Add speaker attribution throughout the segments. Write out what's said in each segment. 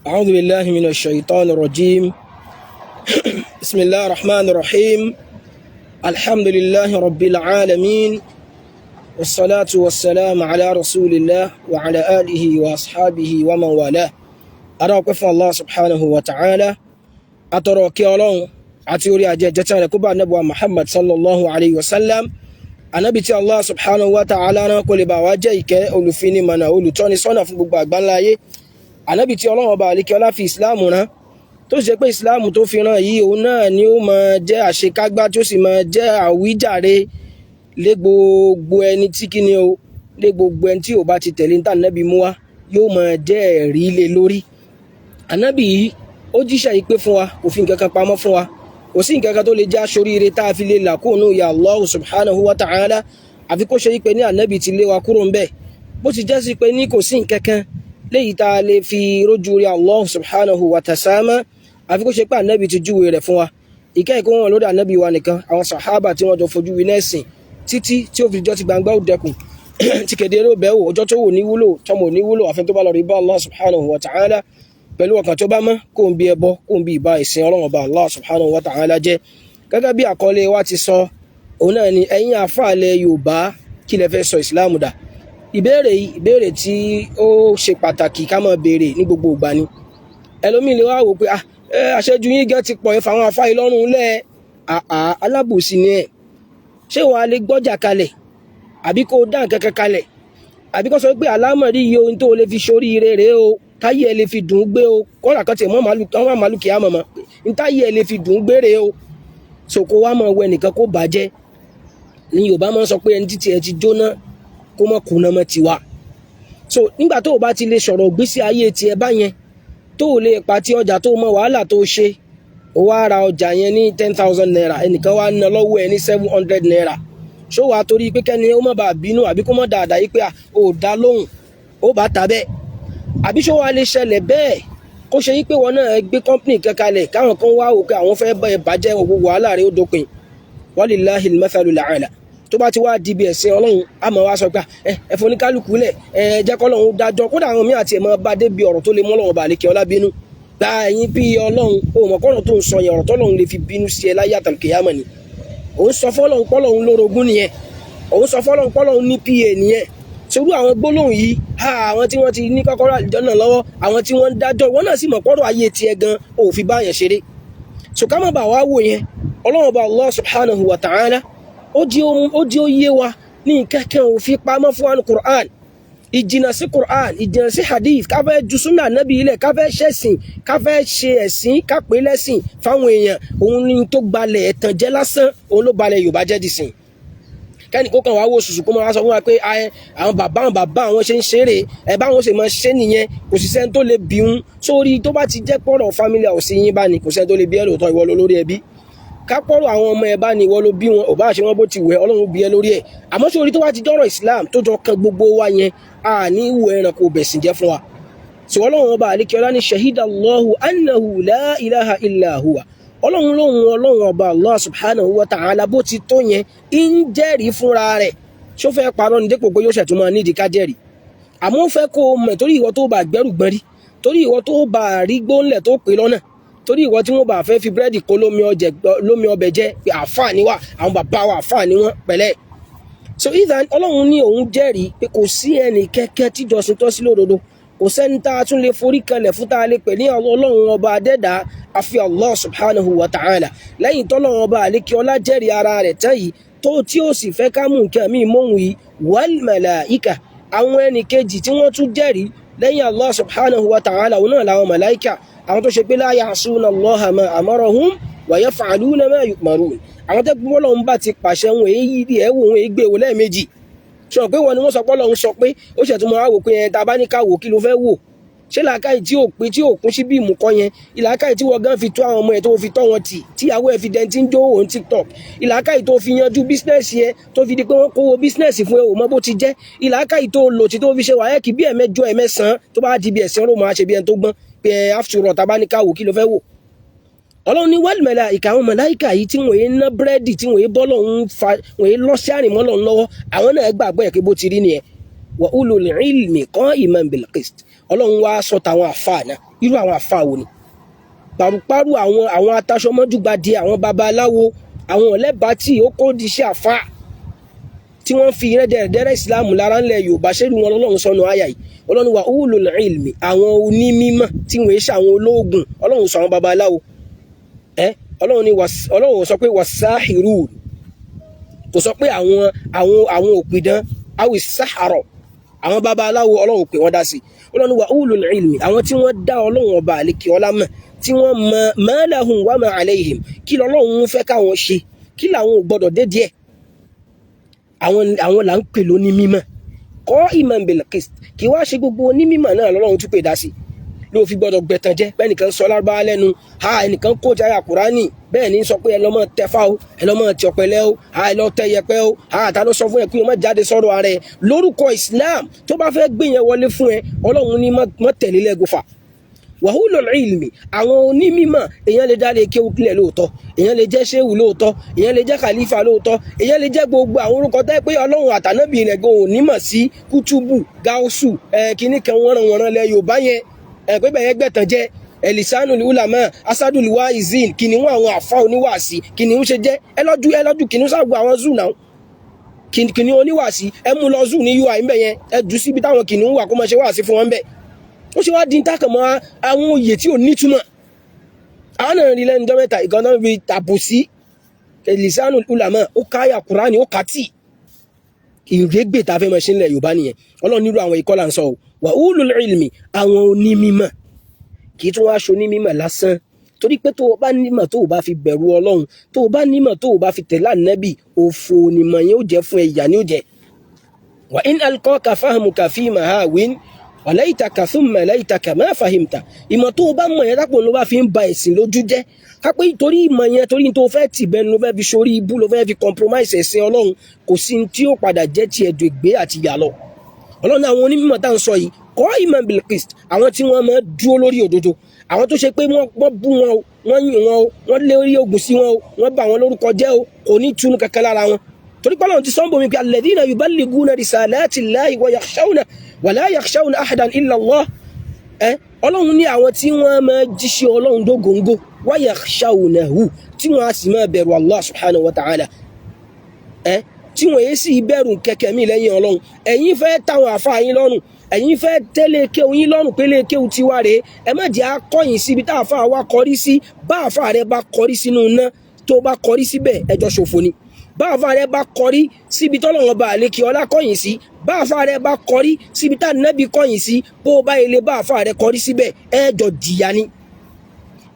Speaker 1: أعوذ بالله من الشيطان الرجيم. بسم الله الرحمن الرحيم. الحمد لله رب العالمين، والصلاة والسلام على رسول الله وعلى آله وأصحابه ومن والاه. أراكم الله سبحانه وتعالى أترك الله أتوري أجتان كبا نبوة محمد صلى الله عليه وسلم. Ànábì tí Allah subhanahu wa ta'ala rán kó lè bá wa jẹ́ ìkẹ́ olùfini mọ̀nà olùtọ́ni sọ́nà fún gbogbo àgbáńlá ayé. Ànábì tí Ọlọ́run Ọba àlékè ọlá fi ìsìláàmù rán, tó ṣe pé ìsìláàmù tó fi rán yìí òun náà ni ó máa jẹ́ àṣekágbá tí ó sì máa jẹ́ àwíjàre lé gbogbo ẹni tí kíni o, lé gbogbo ẹni tí ò bá ti tẹ̀lé ní tànábì mú wá, yóò máa jẹ́ ẹ̀rí lé lórí. Ànábì yìí ó jíṣẹ́ yìí pé fún wa, kò fi nǹkan kan pamọ́ fún wa. Kò sí nǹkan kan tó lè já ṣoríire tá a fi lè là kúrò ya Allah subhanahu wa ta'ala, àfi kó ṣe yí pé ní ànábì ti lé wa kúrò ńbẹ̀. Bó ti jẹ́ sí pé ní kò sí nǹkan kan léyìí tá a lè fi rójú rí Allah subhanahu wa ta'ala, àfi kó ṣe pé ànábì ti júwe rẹ̀ fún wa. Ìkẹ́ ìkó wọn lórí ànábì wa nìkan, àwọn sàhábà tí wọ́n jọ fojú winá ẹ̀sìn títí tí ó fi jọ́ ti gbangba ó dẹkùn tí kedere ó bẹ̀wò ọjọ́ tó wò ní wúlò tọmọ ní wúlò àfi tó bá lọ rí bá Allah subhanahu wa ta'ala pẹ̀lú ọkàn tó bá mọ́, kó ń bí ẹbọ, kó ń bí ìbá ìsìn Ọlọ́run Ọba Allah subhanahu wa ta'ala jẹ́. Gẹ́gẹ́ bí àkọlé wa ti sọ, òun náà ni ẹ̀yin àfáàlẹ̀ Yorùbá kí lẹ fẹ́ sọ ìsìláàmù dà. Ìbéèrè tí ó ṣe pàtàkì ká máa béèrè ní gbogbo ìgbà ni. Ẹlòmíì lè wá wò pé àṣejù yín gẹ́ ti pọ̀ ẹ fáwọn àfáà ìlọ́run lẹ́ alábòsí ni ẹ̀. Ṣé wàá lè gbọ́jà kalẹ̀ àbí kó dá nǹkan kan kalẹ̀ àbí kó sọ pé àlámọ̀rí iye ohun tó lè fi ṣoríire rèé o, táyé ẹ lè fi dùn ún gbé o, kọ́nà kan tiẹ̀ mọ́ màálù kìí àmọ́ mọ́ táyé ẹ lè fi dùn ún gbére o. So kó wá máa wẹ nìkan kó bàjẹ́ ní Yorùbá máa ń sọ pé ẹni títí ẹ ti jóná kó mọ́ kùnà mọ́ tiwa. So nígbà tó o bá ti lè sọ̀rọ̀ gbésí ayé tiẹ̀ báyẹn, tó o lè pa tí ọjà tó mọ wàhálà tó ṣe, o wá ra ọjà yẹn ní 10,000 naira, ẹnìkan wá ná lọ́wọ́ ẹ ní 700 naira. Ṣó wàá torí pé kẹ́ni ó má bàa bínú àbí kó mọ́ dáadáa yí pé ò dá lóhùn ó bá ta bẹ́ẹ̀? Àbí ṣó wàá lè ṣẹlẹ̀ bẹ́ẹ̀ kó ṣe yí pé wọn náà gbé company kankalẹ̀ káwọn kan wá òkè àwọn fẹ́ bá ẹ bàjẹ́ òwò wàhálà rẹ̀ ó dópin. Walillahi al-mathalul a'la. Tó bá ti wá di bí ẹ̀sìn Ọlọ́run a máa wá sọ pé ẹ̀fọn oníkálukú lẹ̀ jẹ́ k'Ọlọ́run dájọ́. Kódà àwọn míì àti ẹ̀ máa bá débi ọ̀rọ̀ tó lè mọ́ Ọlọ́run Ọba àlékè ọlá bínú. Gba ẹ̀yin bí Ọlọ́run o mọ̀ kọ́rọ̀ tó ń sọ yẹn ọ̀rọ̀ tọ́lọ́run lè fi bínú sí ẹ láyé àtàlùkìyámọ̀ ni. Òun sọ fọ́lọ́run pọ́lọ́run lórogún nìyẹn, òun sọ fọ́lọ́run pọ́lọ́run ní PA nìyẹn. Ṣerú àwọn gbólóhùn yìí àwọn tí wọ́n ti ní kọ́kọ́rọ́ àlùjánnà lọ́wọ́, àwọn tí wọ́n ń dájọ́, wọ́n náà sì mọ̀ pọ́rọ̀ ayé tiẹ̀ gan ò fi bá yẹn ṣeré. So ká má bà wá wò yẹn, Ọlọ́run Ọba Allah subhanahu wa ta'ala ó di ó yé wa ní kẹ́kẹ́ ò fi pamọ́ fún wa ní Qur'an. Ìjìnà sí Qur'an, ìjìnà sí hadith, ká fẹ́ ju súnà nábì ilẹ̀, ká fẹ́ ṣẹ̀sìn, ká fẹ́ ṣe ẹ̀sìn, ká pè lẹ́sìn fáwọn èèyàn, òun ni tó gbalẹ̀ ẹ̀tàn jẹ́ lásán, òun ló balẹ̀ Yorùbá jẹ́ dìsìn. Kẹ́ni kó kàn wá wò sùsù kó máa sọ fún wa pé àwọn bàbá àwọn ṣe ń ṣeré báwọn ṣe máa ṣe nìyẹn, kò sì sẹ́ni tó lè bí un sórí. tó bá ti jẹ́ pọ̀rọ̀ family house yín bá ní, kò sẹ́ni tó lè bí ẹ lóòótọ́, ìwọ ló lórí ẹbí. Ká pọ̀rọ̀ àwọn ọmọ ẹ bá ní, ìwọ ló bí wọn, ò bá ṣe wọn bó ti wẹ̀, Ọlọ́run bí ẹ lórí ẹ̀. Àmọ́ sórí tó bá ti jọ́rọ̀ Islam tó jọ kan gbogbo wa yẹn, a ní ìwò ẹranko bẹ̀sìn jẹ́ fún wa. Sọ Ọlọ́run Ọba àlékè ọlá ní shahidallahu annahu la ilaha illa huwa. Ọlọ́run Ọba Allah subhanahu wa ta'ala bó ti tó yẹn ń jẹ́rìí fúnra rẹ̀. Ṣó fẹ́ parọ́ ní dépò pé yóò ṣẹ̀tún máa nídìí ká jẹ́rìí? Àmọ́ ó fẹ́ kó o mọ̀, torí ìwọ tó bá gbẹ́rù gbọ́n rí, torí ìwọ tó bá rí gbóńlẹ̀ tó pè lọ́nà, torí ìwọ tí wọ́n bá fẹ́ fi búrẹ́dì kó lómi ọbẹ̀ jẹ́ pé àfáà ni wá, àwọn bàbá wa àfáà ni wọ́n pẹ̀lẹ́. So either Ọlọ́run ní òun jẹ́rìí pé kò sí ẹnì kẹ́kẹ́ tíjọsìn tọ́ sí lódodo, kò sẹ́ni tá a tún lè forí kalẹ̀ fún tá a lè pè ní Ọlọ́run Ọba adẹ́dàá àfi Allah subhanahu wa ta'ala. Lẹ́yìn tọ́lọ́run Ọba àlékè ọlá jẹ́rìí ara rẹ̀ tán yìí, tí ó sì fẹ́ ká mú nǹkan míì mọ́hun yìí, wal màláìkà, àwọn ẹnì kejì tí wọ́n tún jẹ́rìí lẹ́yìn Allah subhanahu wa ta'ala òun náà làwọn màláìkà, àwọn tó ṣe pé la ya'suna Allaha ma amarahum wa yaf'aluna ma yu'marun. Àwọn tẹ́ gbọ́ Ọlọ́run bá ti pàṣẹ wọn èyí rí ẹ̀ wò wọn ègbé wò lẹ́ẹ̀mejì. Sọ pé wọn ni wọ́n sọ pé Ọlọ́run sọ pé ó ṣẹ̀tún mọ́ àwò pé ta bá ní ká wò kí ló fẹ́ wò. Ṣé làákàyè tí ò pé tí ò kún sí bí ìmùkọ́ yẹn, ìlàákàyè tí wọ́n gan fi tó àwọn ọmọ ẹ̀ tó fi tọ́ wọn tì, tíyàwó ẹ̀ fi dẹ́ntí ń jó òun TikTok, ìlàákàyè tó fi yanjú bísínẹ́sì ẹ̀ tó fi di pé wọ́n kówó bísínẹ́sì fún ẹ ò mọ bó ti jẹ́, ìlàákàyè tó lò tí tó fi ṣe wáyé kí bí ẹ̀mẹ́jọ ẹ̀mẹ́sàn tó bá di bí ẹ̀sìn ló máa ṣe bí ẹni tó gbọ́n pé after all ta bá ní ká wò kí ló fẹ́ wò. Ọlọ́run ní wal màláìkà, àwọn màláìkà yìí tí wọ́n yé ná búrẹ́dì, tí wọ́n yé bọ́ lọ́hún fa, wọ́n yé lọ́ sí àrìmọ́ lọ́hún lọ́wọ́, àwọn náà gbàgbọ́ ẹ̀ pé bó ti rí nìyẹn. Wa ulul ilmi qa'iman bil qist. ọlọ́run wá sọ tàwọn àfáà náà irú àwọn àfáà wo ni paru àwọn ataṣọmọ́dúgbàdì àwọn babaláwo àwọn ọ̀lẹ́bàá tí ó kó di iṣẹ́ àfáà tí wọ́n fi rẹ́dẹ̀rẹ́dẹ́rẹ́ ìsìláàmù lára ńlẹ̀ Yorùbá ṣẹ́lú wọn ọlọ́run sọnù àyà yìí ọlọ́run wà ulul ilmi àwọn onímímọ̀ tí wọ́n ṣe àwọn ológun ọlọ́run sọ àwọn babaláwo ọlọ́run sọ pé wasahirun kò sọ pé àwọn òpìdán awi sahara àwọn babaláwo ọlọ́run pè wọ́n dá sí ọlọ́run wà ulul ilmi àwọn tí wọ́n dá ọlọ́run ọba àlekè ọlá mọ̀ tí wọ́n mọ ma lahum wa ma alayhim kí lọ́lọ́run fẹ́ káwọn ṣe kí làwọn ò gbọ́dọ̀ dé díẹ̀ àwọn là ń pè lóní mímọ̀ qa'iman bil qist kí wá ṣe gbogbo onímímọ̀ náà lọ́lọ́run tún pè dá sí ló fi gbọ́dọ̀ gbẹ̀tàn jẹ́ bẹ́ẹ̀ nìkan sọ lárúbáwá lẹ́nu ẹnìkan kó jáyà kùránì bẹ́ẹ̀ ní sọ pé ẹlọ́mọ tẹfá o ẹlọ́mọ tí ọ̀pẹ̀lẹ́ o ẹlọ́ tẹ yẹpẹ́ o ta ló sọ fún ẹ pé o má jáde sọ́rọ̀ ara ẹ lórúkọ Islam tó bá fẹ́ gbé yẹn wọlé fún ẹ ọlọ́run ní mọ́ tẹ̀lé lẹ́gùfà wa ulul ilmi àwọn onímímọ̀ èèyàn lè dálé kéwú kílẹ̀ lóòótọ́ èèyàn lè jẹ́ ṣéwù lóòótọ́ èèyàn lè jẹ́ khalifa lóòótọ́ èèyàn lè jẹ́ gbogbo àwọn orúkọ tẹ́ pé ọlọ́run àtànábì rẹ̀ gan ò nímọ̀ sí kútúbù gáúsù kìíní kan wọ́nranwọ̀nran lẹ Yorùbá yẹn pé bẹ̀yẹn gbẹ̀tàn jẹ́ elisanul ulama asadul waizin kìnìún àwọn àfa oníwàásí kìnìún ṣe jẹ́ ẹlọ́jú kìnìún sáàgbọ́ àwọn zoo náà kìnìún oníwàásí ẹ mú lọ zoo ní ui mbẹ yẹn ẹ jù síbi táwọn kìnìún wà kó máa ṣe wàásí fún wọn bẹ́ẹ̀ ó ṣe wá dín tákàn mọ́ àwọn oyè tí ò nítumọ̀ àwọn náà rí lẹ́nu dọ́mẹ́ta ìgànnà bíi tàbùsí elisanul ulama ó káyà kúránì ó kàtì ìrégbè tá a fẹ́ máa ṣe nílẹ̀ Yorùbá nìyẹn Ọlọ́run nílò àwọn ìkọlà ń sọ wà ulul ilmi àwọn onímímọ̀ kì í tún wá aṣọ onímímọ̀ lásán torí pé tó o bá nímọ̀ tó o bá fi bẹ̀rù Ọlọ́run tó o bá nímọ̀ tó o bá fi tẹ̀lé Ànábì òfò onímọ̀ yẹn ó jẹ́ fún ẹ̀yà ni ó jẹ́ wa in alqaka fahmuka fi mahawin wa laytaka thumma laytaka ma fahimta ìmọ̀ tó o bá mọ̀ yẹn dápò ló bá fi ń ba ẹ̀sìn lójú jẹ́ kápẹ́ torí ìmọ̀ yẹn torí tó fẹ́ tì bẹ́ẹ̀ ló fẹ́ fi sórí ibú ló fẹ́ fi compromise ẹ̀sìn Ọlọ́run kò sí tí ó padà jẹ́ ti ẹ̀dùn ìgbé àti ìyà lọ Ọlọ́run àwọn onímọ̀ tá à ń sọ yìí qa'iman bil qist àwọn tí wọ́n máa dúró lórí òdodo àwọn tó ṣe pé wọ́n bú wọn o wọ́n yìn wọn o wọ́n lé orí ogun sí wọn o wọ́n bà wọn lórúkọ jẹ́ o kò ní túnú kankan lára wọn torí pé Ọlọ́run ti sọ ń bomi pé alladhina yuballighuna risalati llahi wa la yakhshawna ahadan illa Allah Ọlọ́run ní àwọn tí wọ́n máa jíṣẹ́ Ọlọ́run dógóńgó wa yakhshawnahu tí wọ́n á sì máa bẹ̀rù Allah subhanahu wa ta'ala tí wọ́n yé sí bẹ̀rù kẹ̀kẹ́ mi lẹ́yìn Ọlọ́run ẹ̀yin fẹ́ táwọn àfáà yín lọ́rùn ẹ̀yin fẹ́ tẹ́lẹ̀ kéwù yín lọ́rùn pé lè kéwù ti wá rèé ẹ má jẹ́ akọ́yìn síbi tá àfáà wa kọrí sí bá àfáà rẹ bá kọrí sínú iná tó bá kọrí síbẹ̀ ẹjọ́ ṣòfò ni bá àfáà rẹ bá kọrí síbi tọ́lọ́run bá àlékè ọlá kọ́yìn sí bá àfáà rẹ bá kọrí síbi tá Nábì kọ́yìn sí bó bá ilé bá àfáà rẹ kọrí síbẹ̀ ẹjọ́ jìyà ni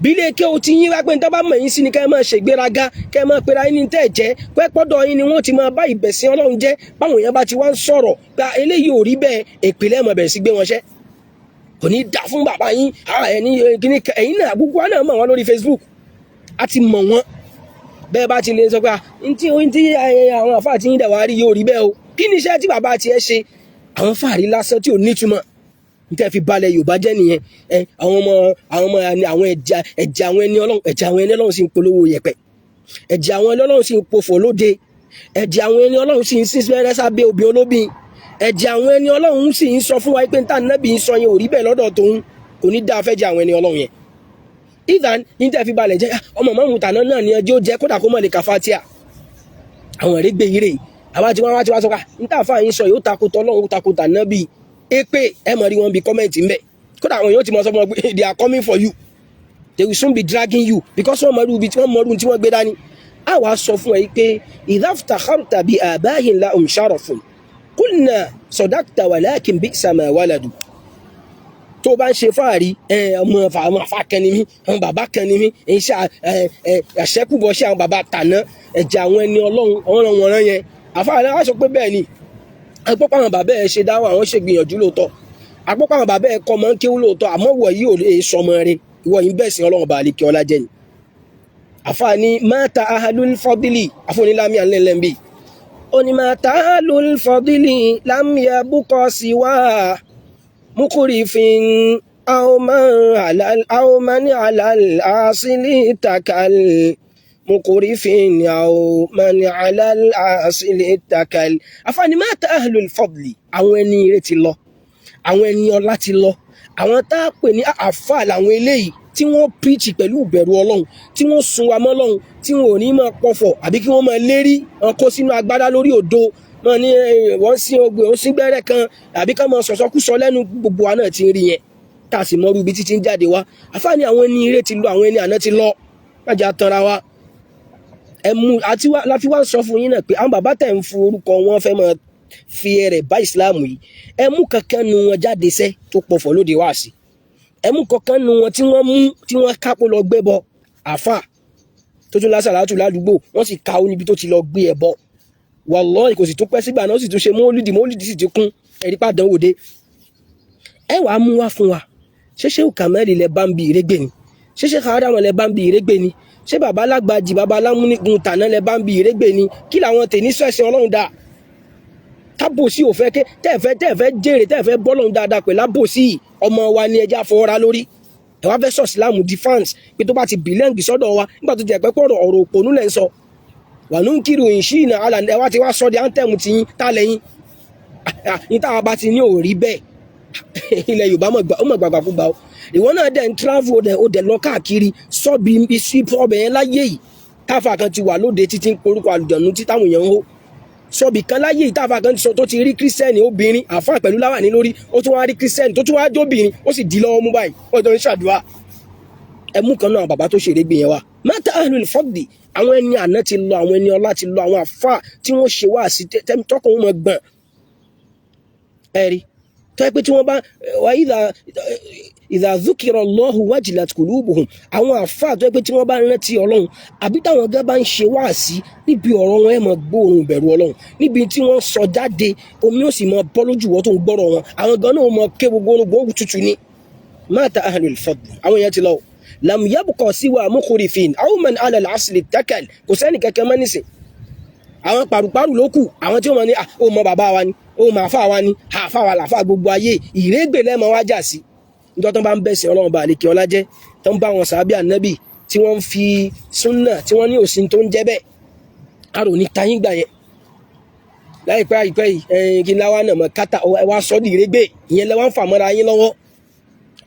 Speaker 1: bí ilé kéwù ti yín wá pé níta bá mọ̀ yín sí ni kẹ́ ẹ máa ṣègbéraga kẹ́ ẹ máa pera yín ní tẹ́ ẹ̀ jẹ́ pẹ́pọ́dọ̀ yín ni wọ́n ti máa bá ìbẹ̀sìn Ọlọ́run jẹ́ báwọn èèyàn bá ti wá ń sọ̀rọ̀ gba eléyìí ò rí bẹ́ẹ̀ èpìlẹ̀ mọ̀ bẹ̀rẹ̀ sí gbé wọn ṣẹ́ kò ní dá fún bàbá yín ẹni kíní ẹ̀yin náà gbogbo wa náà mọ̀ wọn lórí Facebook a ti mọ̀ wọn bẹ́ẹ̀ bá ti lè sọ pé ntí àwọn àfáà tí yín dẹ̀ wá rí yóò rí bẹ́ẹ̀ o kí ni iṣẹ́ tí bàbá tiẹ̀ ṣe àwọn fàárí lásán tí ò nítumọ̀ níta fi balẹ̀ Yorùbá jẹ́ nìyẹn àwọn ẹ̀jẹ̀ àwọn ẹni Ọlọ́run sì ń polówó yẹ̀pẹ̀ ẹ̀jẹ̀ àwọn ẹni Ọlọ́run sì ń pòfò lóde ẹ̀jẹ̀ àwọn ẹni Ọlọ́run sì ń sín fẹ́rẹ́ sábẹ́ obì olóbìn ẹ̀jẹ̀ àwọn ẹni Ọlọ́run sì ń sọ fún wa pé níta Nábì ń sọ yẹn ò rí bẹ́ẹ̀ lọ́dọ̀ tòun kò ní dáa fẹ́jẹ̀ àwọn ẹni Ọlọ́run yẹn ìdán níta fi balẹ̀ jẹ́ ọmọ mọ́mú tàná náà ni ẹjọ́ jẹ́ kódà kó mọ̀ lè ka Fátíà àwọn ẹ̀rí gbé yìí rè àwa ti wá sọ ká níta fà yín sọ yóò takùtọ̀ Ọlọ́run takùtà Nábì èpè ẹ mọ̀ rí wọn bí kọ́mẹ̀ntì ń bẹ̀ kódà àwọn yóò ti mọ̀ sọ fún wọn pé they are coming for you they will soon be dragging you because wọ́n mọ̀rú ibi tí wọ́n mọ̀rú tí wọ́n gbé dání a wá sọ fún ẹ pé idha iftakharta bi abahin lahum sharafun qulna sadaqta walakin bi'sa ma waladu tó bá ń ṣe fáàrí ọmọ àfa kan ni mí àwọn bàbá kan ni mí iṣẹ́ àṣẹ́kùbọ̀ ṣe àwọn bàbá tàná ẹ̀jẹ̀ àwọn ẹni Ọlọ́run ọ̀ràn yẹn àfáàrí wá sọ pé bẹ́ẹ̀ ni àpọ́pọ̀ àwọn bàbá ẹ̀ ṣe dáwọ́ àwọn ṣe gbìyànjú lóòótọ́ àpọ́pọ̀ àwọn bàbá ẹ̀ kọ́ mọ́ ń kéwú lóòótọ́ àmọ́ wọ̀ yìí ò lè sọmọ rẹ̀ ìwọ yìí bẹ́ẹ̀ sí Ọlọ́run bá àlekè ọlá jẹ́ ni àfáàní mata ahlul fadli àfọ̀nílámì àlẹ́lẹ́mbì ó ní mata ahlul fadli lam yabqa siwa mukurifin aw man alal asili takal mukurifin aw man alal asili takal afani mata ahlul fadli àwọn ẹni ire ti lọ àwọn ẹni ọlá ti lọ àwọn tá a pè ní àfà làwọn eléyìí tí wọ́n preach pẹ̀lú ìbẹ̀rù Ọlọ́run tí wọ́n sun wa mọ́ Ọlọ́run tí wọ́n ò ní máa pọ̀fọ̀ àbí kí wọ́n máa lérí wọn kó sínú agbádá lórí òdo wọn ní wọ́n sí ogbe wọ́n sí gbẹ́rẹ́ kan àbí ká máa sọ̀sọ́kúsọ lẹ́nu gbogbo wa náà ti ń rí yẹn tá a sì mọ́rú ibi títí ń jáde wá àfáàní àwọn ẹni ire ti lọ àwọn ẹni àná ti lọ májà tanra wa ẹmu àti wá láfi wá sọ fún yín náà pé àwọn bàbá tẹ̀ ń fún orúkọ wọn fẹ́ máa fi ẹrẹ̀ bá ìsìláàmù yìí ẹmu kankan nu wọn jáde sẹ́ tó pọ̀fọ̀ lóde wá sí ẹmu kankan nu wọn tí wọ́n mú tí wọ́n kápó lọ gbé bọ àfà tó tún lásàlátù ládùúgbò wọ́n sì ká ó níbi tó ti lọ gbé ẹ bọ wallahi kò sì tún pẹ́ sígbà náà sì tún ṣe mọ́lídì sì ti kún ẹ̀rí pàdánwò dé ẹ wàá mú wá fún wa ṣẹṣẹ Kàmálì lẹ bá ń bi ìrégbè ni ṣẹṣẹ Kàádámọ̀ lẹ bá ń bi ìrégbè ni ṣé bàbá alágbàjì bàbá alámúnigun tàná lẹ bá ń bi ìrégbè ni kí làwọn tèní sẹ̀sìn Ọlọ́run dáa tábòsí ò fẹ́ ké tẹ́ẹ̀fẹ́ jèrè tẹ́ẹ̀fẹ́ bọ́lọ́run dáadáa pẹ̀lú àbòsí ọmọ wa ni ẹja fọwọ́ra lórí ẹ wá fẹ́ sọ sílámù defense pé tó bá ti bìlẹ́ǹgì sọ́dọ̀ wa nígbà tó jẹ́ pé ọ̀rọ̀ òpònú lẹ́ ń sọ wà ní kiri òyìnṣí ìnà àlà ẹ wá ti wá sọ di anthem ti yín tá lẹ́yìn ní táwa bá ti ní òrí bẹ́ẹ̀ ilẹ̀ Yorùbá ó mọ̀ gbàgbàkúgbà o ìwọ náà dẹ̀ ń travel ó dẹ̀ lọ káàkiri sọ́ọ̀bì sí ọbẹ̀ yẹn láyé yìí táfà kan ti wà lóde títí ń porúkọ àlùjọ̀nù tí táwọn èèyàn ń hó sọ́ọ̀bì kan láyé yìí táfà kan ti sọ tó ti rí kírísítẹ́nì obìnrin àfáà pẹ̀lú láwàní lórí ó tún wá rí kírísítẹ́nì tó tún wá jóbìnrin ó sì di lọ́wọ́ mú báyìí wọ́n jọ ń ṣàdúrà ẹmú kan náà bàbá tó ṣeré gbìyànjú wa mẹ́ta ahlul fadli àwọn ẹni àná ti lọ àwọn ẹni ọlá ti lọ àwọn àfáà tí wọ́n ṣe wá sí tọ́kọ̀ wọn gbọ̀n ẹ̀rí tó yẹ pé tí wọ́n bá wà idha dhukira Allahu wajilat qulubuhum àwọn àfáà tó yẹ pé tí wọ́n bá rántí Ọlọ́run àbí táwọn gẹ́gẹ́ bá ń ṣe wá sí níbi ọ̀rọ̀ wọn ẹ̀ mọ̀ gbóòórùn ìbẹ̀rù Ọlọ́run níbi tí wọ́n sọ jáde omi ó sì mọ bọ́ lójú wọ́n tó ń gbọ́rọ̀ wọn àwọn gan náà mọ ké gbogbo orúgbó tutù ni mata ahlul fadl àwọn yẹn ti lọ lam yabqa siwa mukhrifin aw man ala al-asli takal kò sẹ́ni kankan mọ́ nísìn àwọn pàrùpàrù ló kù àwọn tí ó mọ̀ ní ó mọ bàbá wa ni ó mọ àfà wa ni àfà wa làfà gbogbo ayé ìrégbè lẹ́mọ̀ wá jà sí níjọ́ tó ń bá ń bẹ̀sẹ̀ Ọlọ́run bá àlekè ọlá jẹ́ tó ń bá wọn sàábì ànábì tí wọ́n ń fi súnà tí wọ́n ní òsín tó ń jẹ́ bẹ́ẹ̀ àrò ní tayín gbà yẹn láìpẹ́ àìpẹ́ yìí kí láwa náà mọ̀ kátà wá sọ́ di ìrégbè ìyẹn lẹ́wọ́n fà mọ́ra yín lọ́wọ́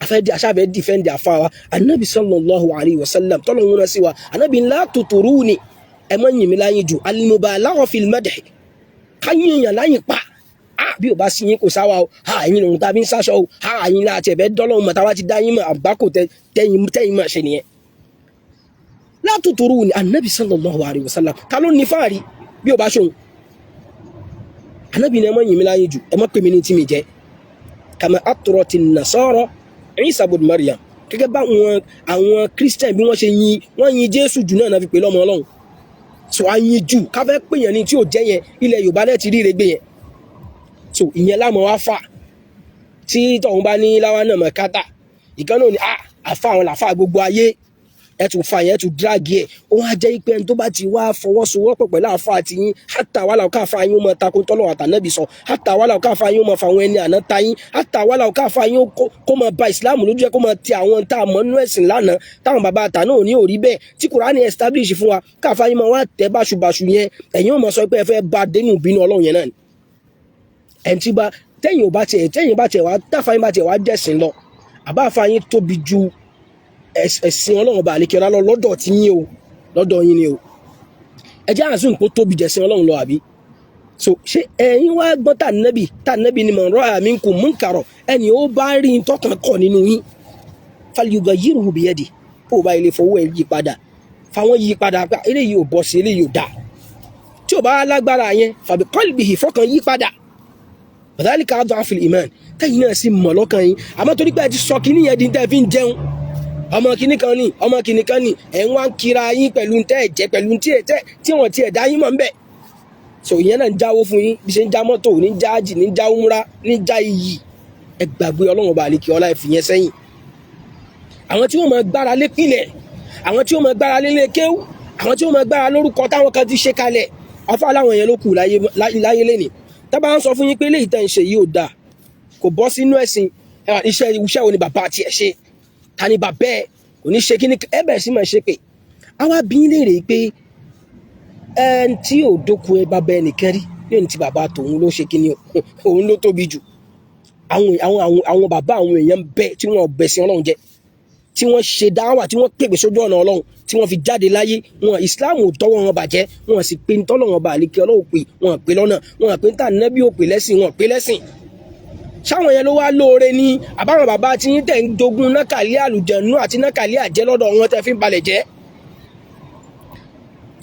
Speaker 1: afẹ́dí aṣáfẹ́ dìfẹ́ndì àfà wa ànábì sallallahu alayhi wa sallam tọ́lọ́run rán sí wa ànábì la tuturuni ẹ mọ́ yìn mí láyìn jù al-mubalagha fil madh káyìn èèyàn láyìn pa bí ò bá sí yín kò sáwà o àyìn lòun tàbí ń sáṣọ o àyìn láti ẹ̀fẹ́ dọ́lọ́run mọ̀ táwa ti dá yín mọ̀ àbákò tẹ́yìn mọ̀ ṣe nìyẹn la tuturuni ànábì sallallahu alayhi wa sallam ta ló ní fáàrí bí ò bá ṣòun ànábì ni ẹ mọ́ yìn mí láyìn jù ẹ mọ́ pè mí ní tí mi jẹ́ kama atrati an-nasara Isa ibn Maryam gẹ́gẹ́ bá àwọn Christian bí wọ́n yin Jésù jù náà fi pè lọ́mọ Ọlọ́run so ayin jù ká fẹ́ pèèyàn ní tí ò jẹ́ yẹn ilẹ̀ Yorùbá náà ti rí ìrégbè yẹn so ìyẹn lámọ̀ wá fà tí tọ̀hún bá ní láwa náà mọ̀ kátà ìkan náà ni àfa àwọn làfà gbogbo ayé ẹ tún fa yẹn tún dírágì ẹ ó wá jẹ́ pé ẹni tó bá ti wá fọwọ́sowọ́pọ̀ pẹ̀lú àfa àti yín hátà wàhálà ọ̀ká àfa yín ó mọ takun tọ́lọ̀ àtànábì sọ hátà wàhálà ọ̀ká àfa yín ó mọ fàwọn ẹni àná ta yín hátà wàhálà ọ̀ká àfa yín kó mọ ba ìsìláàmù lójú ẹ kó mọ ti àwọn tá a mọ nínú ẹ̀sìn lánàá táwọn bàbá àtà náà ò ní òrí bẹ́ẹ̀ tí Kùránì establish fún wa káfa yín mọ wá tẹ báṣubàṣu yẹn ẹ̀yin ò mọ sọ pé ẹ fẹ́ ba dénú bínú Ọlọ́run yẹn náà ni ẹni tí bá tẹ́yìn bá tiẹ̀ wá táfa yín bá tiẹ̀ wá jẹ̀sìn lọ àbá àfa yín tóbi ju ẹ̀sìn Ọlọ́run bá àlékè ọlá lọ lọ́dọ̀ tí yín o lọ́dọ̀ yín ni o ẹjẹ́ àzùn kó tóbi jẹ̀sìn Ọlọ́run lọ àbí so ṣé ẹ̀yin wá gbọ́n tànẹ́bì ni man ra'a minkum munkaran ẹni ó bá rí tọkàn kọ̀ nínú yín falyughayyirhu biyadihi ó bá ilé fọwọ́ ẹ̀ yí padà fáwọn yí padà pé eléyìí ò bọ́ sí eléyìí ò dáa tí ò bá lágbára yẹn fabi qalbihi fọkàn yí padà dhalika ad'aful iman tẹ́yìn náà sì mọ̀ lọ́kàn yín àmọ́ torí pé ẹ ti sọ kíní yẹn di tẹ́ fi ń jẹun ọmọ kìíní kan ní ẹ̀ ń wá ń kira yín pẹ̀lú tẹ́ ẹ̀ jẹ́ pẹ̀lú tí wọ́n ti ẹ̀dá yín mọ̀ ń bẹ̀ so ìyẹn náà ń jáwó fún yín bí ṣe ń já mọ́tò ní já ájì ní já umra ní já iyì ẹ gbàgbé Ọlọ́run ọba àlekè ọlá ẹ fi yẹn sẹ́yìn àwọn tí wọ́n máa gbára lé pìlẹ̀ àwọn tí wọ́n máa gbára lé lékéwú àwọn tí wọ́n máa gbára lórúkọ táwọn kan ti ṣe kalẹ̀ afọ aláwọn yẹn ló kù láyé lẹ́nì tábà ń sọ fún yín pé léyìí tẹ́ ń ṣe yìí ò dáa kò bọ́ sínú ẹ̀sìn iṣẹ́ wo ni bàbá tiẹ̀ ṣe tani bàbá ẹ kò ní ṣe kí ni ẹ bẹ̀rẹ̀ sí máa ṣe pé àwa bí léèrè pé ẹn tí ò dókun ẹ bàbá ẹnìkan rí lẹ́yìn tí bàbá tòun ló ṣe kí ni òun ló tóbi jù àwọn bàbá àwọn èèyàn bẹ́ẹ̀ tí wọ́n bẹ̀sìn Ọlọ́run jẹ́, tí wọ́n ṣe dáwà, tí wọ́n pèpè sójú ọ̀nà Ọlọ́run, tí wọ́n fi jáde láyé, wọn Islam ò tọ́wọ́ wọn bàjẹ́, wọn sì pe tọ́lọ́run bá àlékè Ọlọ́run pè, wọn pè lọ́nà, wọn pè tá nábì ò pè lẹ́sìn, wọn pè lẹ́sìn. Sáwọn yẹn ló wá lóore ní àbáwọn bàbá tí yín tẹ̀ ń dogun nákàlẹ́ àlùjànnú àti nákàlẹ́ àjẹ́ lọ́dọ̀ wọn tẹ́ fi ń balẹ̀ jẹ́.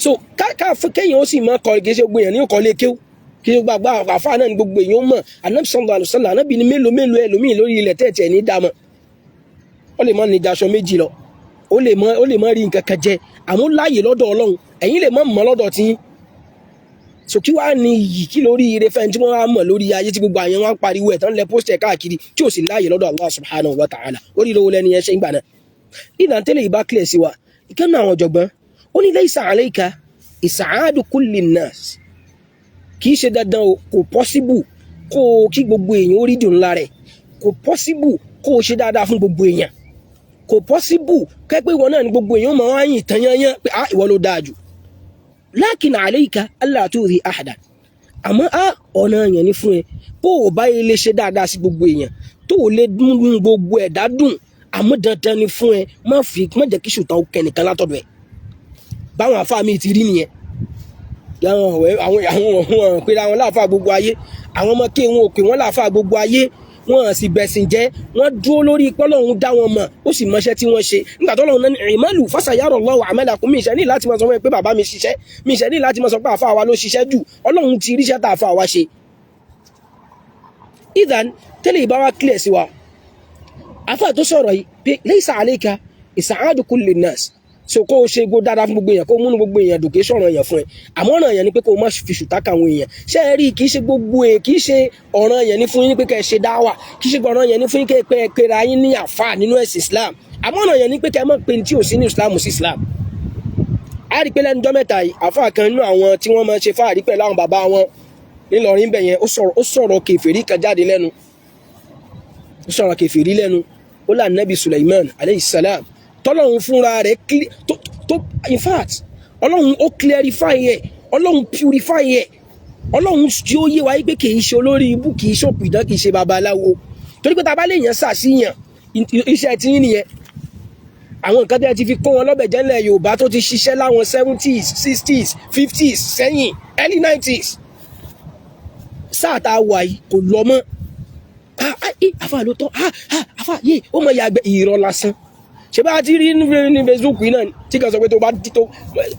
Speaker 1: So ká fún kéèyàn ó sì máa kọ kì í ṣe gbogbo èèyàn ní ìkọ́lé kéwú, kì í ṣe gbàgbà àfáà náà ní gbogbo èèyàn mọ̀. Ànábì sallallahu alaihi wasallam ànábì ní mélòó ẹlòmíì lórí ilẹ̀ tẹ́ẹ̀tẹ̀ ní dámọ̀. Ó lè mọ́ ní jaṣọ méjì lọ, ó lè mọ́ rí nǹkan kan jẹ, àmọ́ láàyè lọ́dọ̀ Ọlọ́run, ẹ̀yin lè mọ́ lọ́dọ̀ tí. So kí wàá ní yìí kí lórí ire fẹ́ni tí wọ́n wá mọ̀ lórí ayé tí gbogbo àyẹn wá ń pariwo ẹ̀ tán lẹ pósítẹ̀ káàkiri tí ò sì láàyè lọ́dọ̀ Allah subhanahu wa ta'ala, ó rí lówó lẹ́ni yẹn ṣe ń gbà náà. Ìdá tẹ́lẹ̀ ìbá clear sí wa, ìkànnì àwọn ọ̀jọ̀gbọ́n ó ní laysa alayka ìsàádù kulli nas, kì í ṣe dandan o, kò possible kí gbogbo èèyàn ó rí dùn ńlá rẹ̀, kò possible kó o ṣe dáadáa fún gbogbo èèyàn, kò possible kẹ́ pé ìwọ náà ní gbogbo èèyàn máa wá yìn tán yányán pé ìwọ ló dáa jù. Lakin alayka alla tu'dhi ahadan, àmọ́ ọ̀nà yẹn ní fún ẹ bó o bá ilé ṣe dáadáa sí gbogbo èèyàn tó o lè dún gbogbo ẹ̀dá dùn, àmọ́ dandan ni fún ẹ má jẹ́ kí ṣùtà ó kẹ́nìkan látọ̀dọ̀ ẹ̀. Báwọn àfáà mi ti rí nìyẹn, àwọn pé àwọn láàfáà gbogbo ayé, àwọn ọmọ kí wọn ò pè wọ́n láàfáà gbogbo ayé, wọn sì bẹ̀sìn jẹ́, wọ́n dúró lórí pọ́lọ́hun dá wọn mọ̀, ó sì mọṣẹ́ tí wọ́n ṣe. Nígbà tó lọ́hun náà i'malu fasayara Allahu a'malakum, mi ìṣẹ́ ní láti máa sọ pé bàbá mi ṣiṣẹ́, mi ìṣẹ́ ní láti máa sọ pé àfáà wa ló ṣiṣẹ́ jù, Ọlọ́run ti ríṣẹ́ tá àfáà wa ṣe. Ìdán tẹ́lẹ̀ ìbá wa clear sí wa, àfáà tó sọ̀rọ̀ yìí pé laysa alayka isa'adu kulli nas, so kó o ṣe gbó dáadáa fún gbogbo èèyàn, kó o múnú gbogbo èèyàn dùn, kì í ṣọ̀ràn èèyàn fún ẹ, àmọ́ ọ̀ràn èèyàn ni pé kó o má fi ṣùtá káwọn èèyàn. Ṣé ẹ rí, kì í ṣe gbogbo kì í ṣe ọ̀ràn èèyàn ní fún yín pé kẹ́ ẹ ṣe dáwà, kì í ṣe ọ̀ràn èèyàn ní fún yín kẹ́ ẹ pera yín ní àfáà nínú ẹ̀sìn Islam, àmọ́ ọ̀ràn èèyàn ní pé kẹ́ ẹ má pe tí ò sí ní Islam sí Islam. A rí pé lẹ́nu ọjọ́ mẹ́ta yìí àfáà kan nínú àwọn tí wọ́n máa ń ṣe fáàrí pẹ̀lú àwọn bàbá wọn nílọrin bẹ̀ yẹn, ó sọ̀rọ̀ kèfèrí kan jáde lẹ́nu, ó sọ̀rọ̀ kèfèrí lẹ́nu, ó là Nabi Sulaiman alayhi salam tọ́lọ́run fúnra rẹ̀ in fact Ọlọ́run ó clarify ẹ̀, Ọlọ́run purify ẹ̀, Ọlọ́run tí ó yé wa pé kì í ṣe olórí ibú, kì í ṣe òpìdán, kì í ṣe babaláwo, torí pé ta bá lè yàn sàṣìyàn iṣẹ́ tí yín nìyẹn. Àwọn nǹkan tí ẹ ti fi kó wọn lọ́bẹ̀ jẹ́ ńlẹ̀ Yorùbá tó ti ṣiṣẹ́ láwọn 70s 60s 50s sẹ́yìn early 90s, sáà tá a wà yìí kò lọ mọ́. Àfáà ló tọ́, àfáà yé ó mọ ìyàgbẹ́ irọ́ lásán. Ṣé bá ti rí ní Facebook yìí náà tí kan sọ pé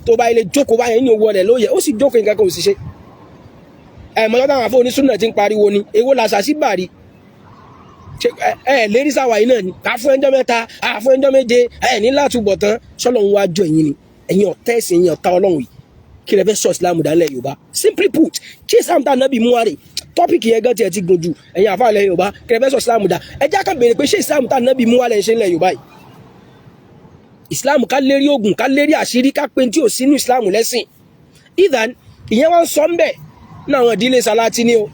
Speaker 1: tó bá ilé jókòó báyẹn ní owó rẹ̀ ló yẹ, ó sì jókòó nǹkan kan ò sì ṣe. Mọ́tọ́ táwọn àfọ́ onísúnà ti ń pariwo ni èwo làṣà sí bàrí, lérí sáwà yìí náà ni ká fún ẹjọ́ mẹ́ta, fún ẹjọ́ méje, ní látúbọ̀ tán sọ́lọ́run wá jọ ẹ̀yin ni, ẹ̀yin ọ̀tá ẹ̀sìn, ẹ̀yin ọ̀tá Ọlọ́run yìí, kí lẹ fẹ́ sọ Islam dálẹ̀ Yorùbá. Simply put, ṣé Islam tá nábì mú wa rè, tọ́pìkì yẹn gan tiẹ̀ ti gùn jù, ẹ̀yin àfáà ilẹ̀ Yorùbá kí lẹ fẹ́ sọ Islam dá. ẹ já ká béèrè pé ṣé Islam tá nábì mú wa lẹ̀ ń ṣe ilẹ̀ Yorùbá yìí. Islam ká lérí ogun, ká lérí àṣírí, ká pé tí ò sínú Islam lẹ́sìn. Ìdán ìyẹn wá ń sọ ń bẹ̀ náà àwọn ìdílé Salati ni o,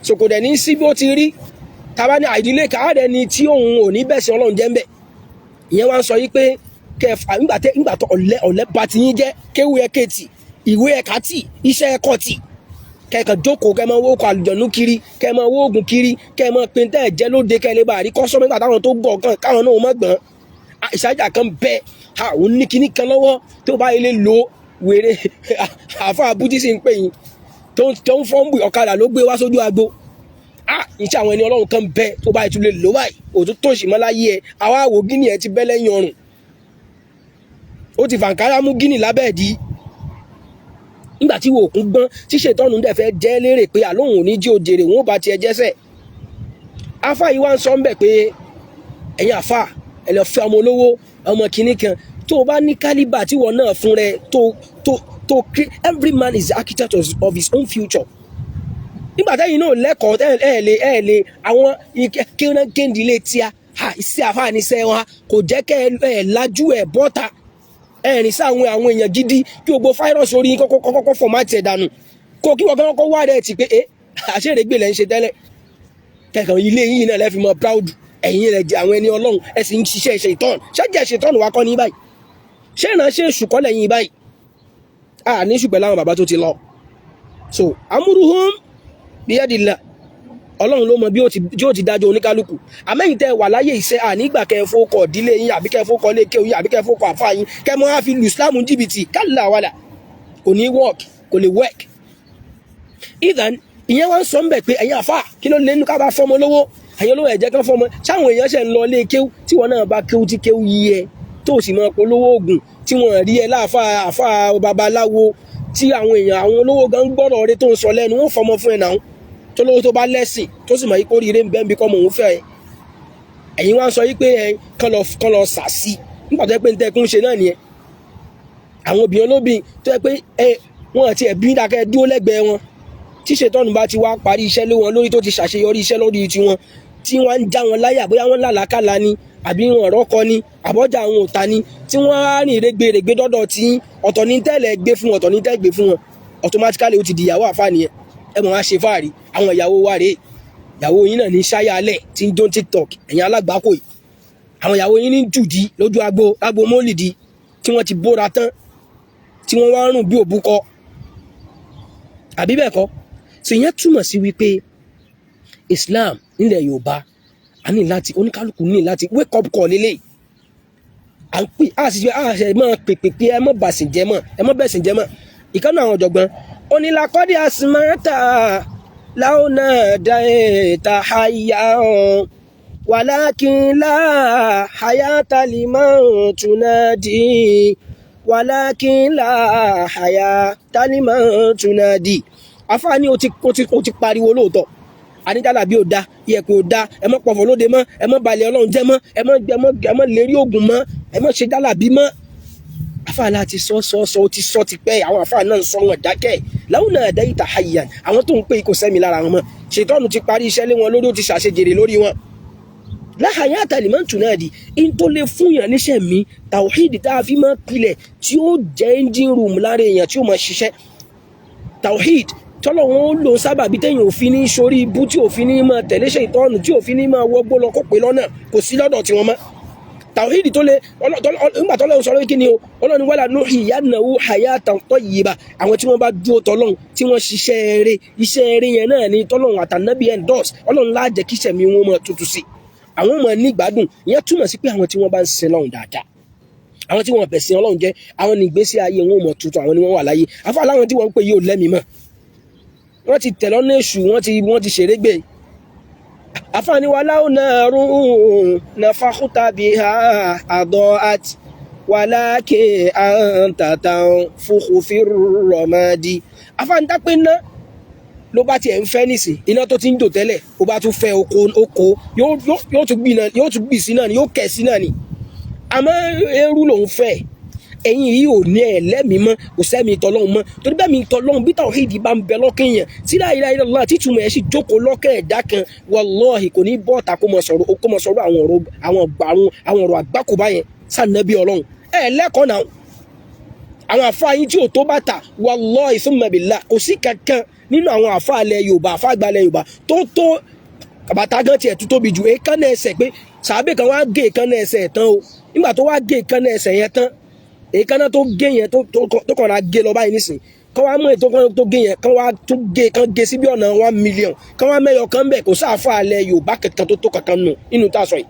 Speaker 1: sòkò dẹ̀ ní sí bó ti rí, tàbá ní àìdílé káàdẹ̀ ni tí òun ò ní bẹ̀sẹ̀ Ọlọ́run jẹ́ ń bẹ̀. Ìyẹn wá ń sọ yí pé kẹfà nígbà tó ọ̀lẹ́ bá ti yín jẹ́, kéwú ẹ kéètì, ìwé ẹ kàtì, iṣẹ́ ẹ kọ̀tì, kẹ́kàn jókòó kẹ́ máa wó ọkọ̀ àlùjọ̀nú kiri, kẹ́ máa wó oògùn kiri, kẹ́ máa pe tẹ́ ẹ̀ jẹ́ lóde kẹ́ lè bá rí kọ́sọ́ nígbà táwọn tó gbọ̀ kan káwọn náà mọ̀ gbọ́n. Ìṣáájà kan bẹ́ẹ̀ òun ní kinní kan lọ́wọ́ tó bá ilé lo wèrè àfáà abújí sì ń pè yín tó ń fọ́nbù ọ̀kadà ló gbé wá sójú agbo. Iṣẹ́ àwọn ẹni Ọlọ́run kan bẹ́ẹ̀ tó bá ìtúlẹ̀ lò báyìí òtún tó ṣì mọ́ láyé ẹ̀, àwa àwò gíní ẹ̀ ti bẹ́ lẹ́yìn ọrùn, ó ti fàǹkárá mú gíní lábẹ́ ẹ̀dí. Nígbà tí wò ó kún gbọ́n tí ṣètọ́nù dẹ̀ fẹ́ jẹ́ lérè pé àlóhùn ní jí òjèrè wọn ò bá tiẹ̀ jẹ́sẹ̀. Afá yìí wá ń sọ ń bẹ̀ pé ẹ̀yin àfá ẹ lọ fẹ́ ọmọ olówó ọmọ kìíní kan tó bá ní kálíbà tí wọn náà fún rẹ tó every man is the architect of his own future. Nígbà tẹ́yìn náà lẹ́kọ̀ọ́ ẹ̀ lè àwọn kéńdì ilé tíá iṣẹ́ àfá níṣẹ́ wọn kò jẹ́ kẹ́ ẹ̀ lajú ẹ̀ bọ́ta ẹ̀rìn sáwọn àwọn èèyàn gidi kí gbogbo fáírọ̀sì orí kọ́kọ́ fọ̀mátì ẹ̀ dànù kó kí wọ́n kọ́kọ́ wá rẹ̀ ti pé àṣẹ́rẹ́gbè lẹ́ ń ṣe tẹ́lẹ̀ kẹkàn ilé yìí náà lẹ́fi mọ́ proud ẹ̀yìn rẹ̀ jẹ́ àwọn ẹni Ọlọ́run ẹ sì ń ṣiṣẹ́ ṣètọ́n ṣẹ́jẹ́ ṣètọ́n wá kọ́ ní báyìí ṣé ìránṣẹ́ èṣù kọ́ lẹ́yìn báyìí ní ṣùgbẹ́ láwọn bàbá tó ti lọ. So amúrúhùn biyadillah Ọlọ́run ló mọ bí ó ti dájọ́ oníkálukú àmẹ́yìn tẹ́ wà láyé iṣẹ́ ànígbà kẹfọ́ kọ̀ dílé yín àbí kẹfọ́ kọ̀ lékè yín àbí kẹfọ́ kọ̀ àfáà yín kẹmọ́ á fi lu Islam jìbìtì kálá wàlà kò ní work kò lè work. Ìdán ìyẹn wá ń sọ ń bẹ̀ pé ẹ̀yin àfáà kí ló lé nínú ká bá fọmọ lówó ẹ̀yin olówó ẹ̀jẹ̀ kan fọmọ sáwọn èèyàn ṣe ń lọ lé kéwú tí wọn náà bá kéwú tí kéwú yí ẹ tó sì máa polówó oògùn tí wọn rí ẹ láàfáà babaláwo tí àwọn èèyàn àwọn olówó gan gbọ́dọ̀ rẹ tó ń sọ lẹ́nu wọn fọmọ fún ẹ náà tó lówó tó bá lẹ́sìn tó sì mọ̀ yí kó rire ń bẹ́ẹ̀ bí kọ́ mọ̀ òun fẹ́ ẹ ẹ̀yin wá ń sọ yí pé ẹ kán lọ sàsí nígbà tó yẹ pé ń tẹ́kún ṣe náà nìyẹn àwọn obìnrin olóbìn tó yẹ pé wọn àti ẹ̀bí dákẹ́ dúró lẹ́gbẹ̀ẹ́ wọn tí ṣètọ́nù bá ti wá parí iṣẹ́ lé wọn lórí tó ti ṣàṣeyọrí iṣẹ́ lórí tiwọn tí wọ́n ń já wọn láyà bóyá wọ́n lálàákàlà ni àbí wọn rọ́kọ ni àbọ́jà àwọn òta ni tí wọ́n á rìn rẹ́gbẹ̀rẹ́gbẹ dọ́dọ̀ tí ọ̀tọ̀ ní tẹ́lẹ̀ gbé fún ọ̀tọ̀ ní tẹ́lẹ̀ gbé fún wọn automatically ó ti di ìyàwó àfáà nìyẹn ẹ mọ̀ wá ṣe fáàrí àwọn ìyàwó wa rèé ìyàwó yín náà ní ṣáyà alẹ̀ tí ń dún TikTok ẹ̀yin alágbàákò yìí àwọn ìyàwó yín ní jùdí lójú agbo mólìdí tí wọ́n ti bóra tán tí wọ́n wá rùn bí òbúkọ àbí bẹ́ẹ̀ kọ́ so ìyẹn túmọ̀ sí wípé Islam nílẹ̀ Yorùbá a ní láti oníkálukú ní láti wake up call lélẹ̀ à ń pè àṣẹ mọ́ pèpèpè ẹ mọ́ bàṣìn jẹ́ mọ́ ẹ mọ́ bẹ̀sìn jẹ́ mọ́ ìkànnì àwọn ọ̀jọ̀gbọ́n onílàkọ́dí àsìmọ́ta láwọn náà dá ètà àyà wàlákin láàáyá tálímọ̀ túnádì wàlákin láàáyá tálímọ̀ túnádì afáàní ó ti pariwo lóòótọ́ àníjàlá bí ó da iyẹ̀pẹ̀ ó da ẹ mọ́ pọ̀fọ̀ lóde mọ́ ẹ mọ́ balẹ̀ Ọlọ́run jẹ́ mọ́ ẹ mọ́ lérí ògùn mọ́ ẹ mọ́ ṣe jálà bí mọ́ àfáà láti sọ ó ti sọ ti pẹ́ àwọn àfáà náà ń sọ wọn dákẹ́ láwọn náà dá ìta hayyan àwọn tó ń pè kò sẹ́mi lára wọn mọ́ ṣètọ́nù ti parí iṣẹ́ lé wọn lórí ó ti ṣàṣejèrè lórí wọn láhàyà àtàlímọ́ǹtù náà di in tó lè fún yàn níṣẹ́ mi tàwíìdì tá a fi máa pilẹ̀ tí ó jẹ́ engine room lára èèyàn tí ó máa ṣiṣẹ́ tàwíìdì tọ́lọ́wọ́n ó lò sábàbí tẹ́yìn òfin ní sórí ibú tí òfin ní máa tẹ̀lé ṣe ìtọ́nù tí òfin ní máa wọgbó lọ kó pé lọ́nà kò sí lọ́dọ̀ tí wọ́n mọ́ tàwíìdì tó lè nígbà tọ́lọ́wọ́n sọ lórí kí ni o ọlọ́ni wàlà nuhyiyannahu hayatan tayyiba àwọn tí wọ́n bá dúró tọ́lọ́hun tí wọ́n ṣiṣẹ́ eré iṣẹ́ eré yẹn náà ni tọ́lọ́hun àtànábì endorse ọlọ́run láàjẹ́ kíṣẹ̀ mi wọn mọ̀ tuntun sí àwọn ọmọ ní ìgbádùn ìyẹn túmọ̀ sí pé àwọn tí wọ́n bá ń sin lọ́hùn dáadáa àwọn tí wọ́n bẹ̀ sin Ọlọ́run jẹ́ àwọn ní ìgbésí ayé wọn mọ̀ tuntun àwọn ni wọ́n wà láyé afá láwọn tí wọ́n ń pè yóò lẹ́mìí mọ̀ wọ́n ti tẹ̀lọ́ ní èṣù wọ́n ti ṣerégbè afá ni wà láwọn náà rún nafakhta biha adaat walakin anta tanfukhu fir ramadi afá ń dápẹ́ ná ló bá tiẹ̀ ń fẹ́ nísìn iná tó ti ń jò tẹ́lẹ̀ ó bá tún fẹ́ oko yóò tún gbì sí náà ni yóò kẹ̀ sí náà ni àmọ́ eérú lòun fẹ́ ẹ̀yin yìí ò ní ẹ̀lẹ́mìí mọ́ kò sẹ́mi tọ́lọ́hun mọ́ torí bẹ́ẹ̀ mi tọ́lọ́hun bí tàwhídì bá ń bẹ lọ́kàn yẹn tí la ilaha illallah títúmọ̀ ẹ̀ sì jókòó lọ́kàn ẹ̀dá kan wallahi kò ní bọ́ọ̀tà kó mọ̀ sọ̀rọ̀ àwọn ọ̀rọ̀ àgbákò báyẹn sànàbí Ọlọ́run ẹ̀ lẹ́kọ̀ọ́ náà àwọn àfáàyín tí ò tó bàtà wallahi thumma billah kò sí kankan nínú àwọn àfáàlẹ̀ Yorùbá àfáàgbàlẹ̀ Yorùbá tó bàtà gan tiẹ̀ tó tóbi jù èékánná ẹsẹ̀ pé sàábẹ̀ kan wá gé èékánná ẹsẹ̀ tán o nígbà tó wá gé èékánná ẹsẹ̀ yẹn tán èékánná tó gé yẹn tó kàn ra gé lọ báyìí nísìn kán wá mú ètò tó gé yẹn kán gé sí bí ọ̀nà 1 million kán wá mẹ́yọ kan bẹ̀ kò sáàfáàlẹ̀ Yorùbá kankan tó kankan nù nínú tá a sọ yìí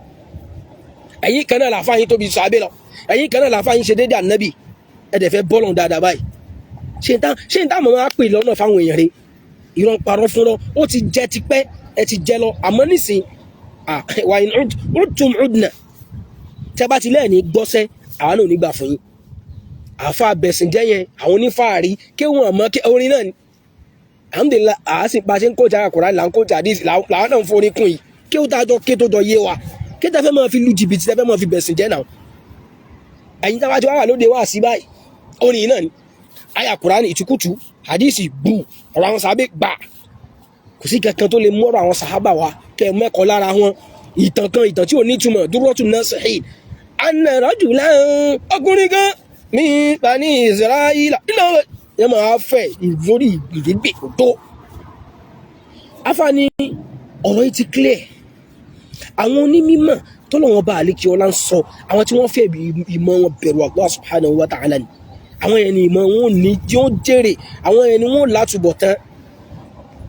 Speaker 1: ẹ̀yin kan náà làfáàyín tóbi sàábẹ̀ lọ ẹ̀yin kan náà làfáàyín ṣe déédéé ànábì ẹ̀dẹ̀ fẹ́ bọ́lọ̀ dáadáa báyìí ṣe ń táwọn máa pè lọ́nà fáwọn èèyàn rẹ̀ ìran parọ́ fún lọ ó ti jẹ́ tipẹ́ ẹ ti jẹ́ lọ àmọ́ nísìn wà ní ọdún ọdún tẹ́ bá ti lẹ́ẹ̀ní gbọ́sẹ́ àwọn náà nígbà fún yín àfa bẹ̀sìn jẹ́ yẹn àwọn onífàárí kí wọ́n mọ́ kí orin náà ni alhamdulillah àásì bá ṣe ń kóòtù àkùrá là ń kóòtù àdìsí làwọn náà ń forí kún yìí kí ó dájọ́ kí tó jọ yé wa kí tẹ́ fẹ́ máa fi lu jìbìtì tẹ́ fẹ́ máa fi bẹ̀sìn jẹ́ náà ẹ̀yin tá a bá ti wà lóde wá sí báyìí orin náà ni àyà Kùránì ìtukùtù hadisi bù ọ̀rọ̀ àwọn sàhábà gbà kò sí kankan tó lè mú ọ̀rọ̀ àwọn sàhábà wa kẹ́ mẹ́kọ̀ọ́ lára wọn ìtàn tí ò ní túmọ̀ dúrọ́tù nasihin anna rajulan ọkùnrin kan min bani Israila yẹn máa fẹ́ lórí ìgbégbè tó afáàní ọ̀rọ̀ yìí ti clear àwọn onímọ̀ tọ́lọ́wọ́n bá àlékí ọlá ń sọ àwọn tí wọ́n fẹ́ ìmọ̀ wọn bẹ̀rù Allah subhanahu wa ta'ala ni àwọn ẹni ìmọ̀ wọn ní tí ó jèrè àwọn ẹni wọn látúbọ̀ tán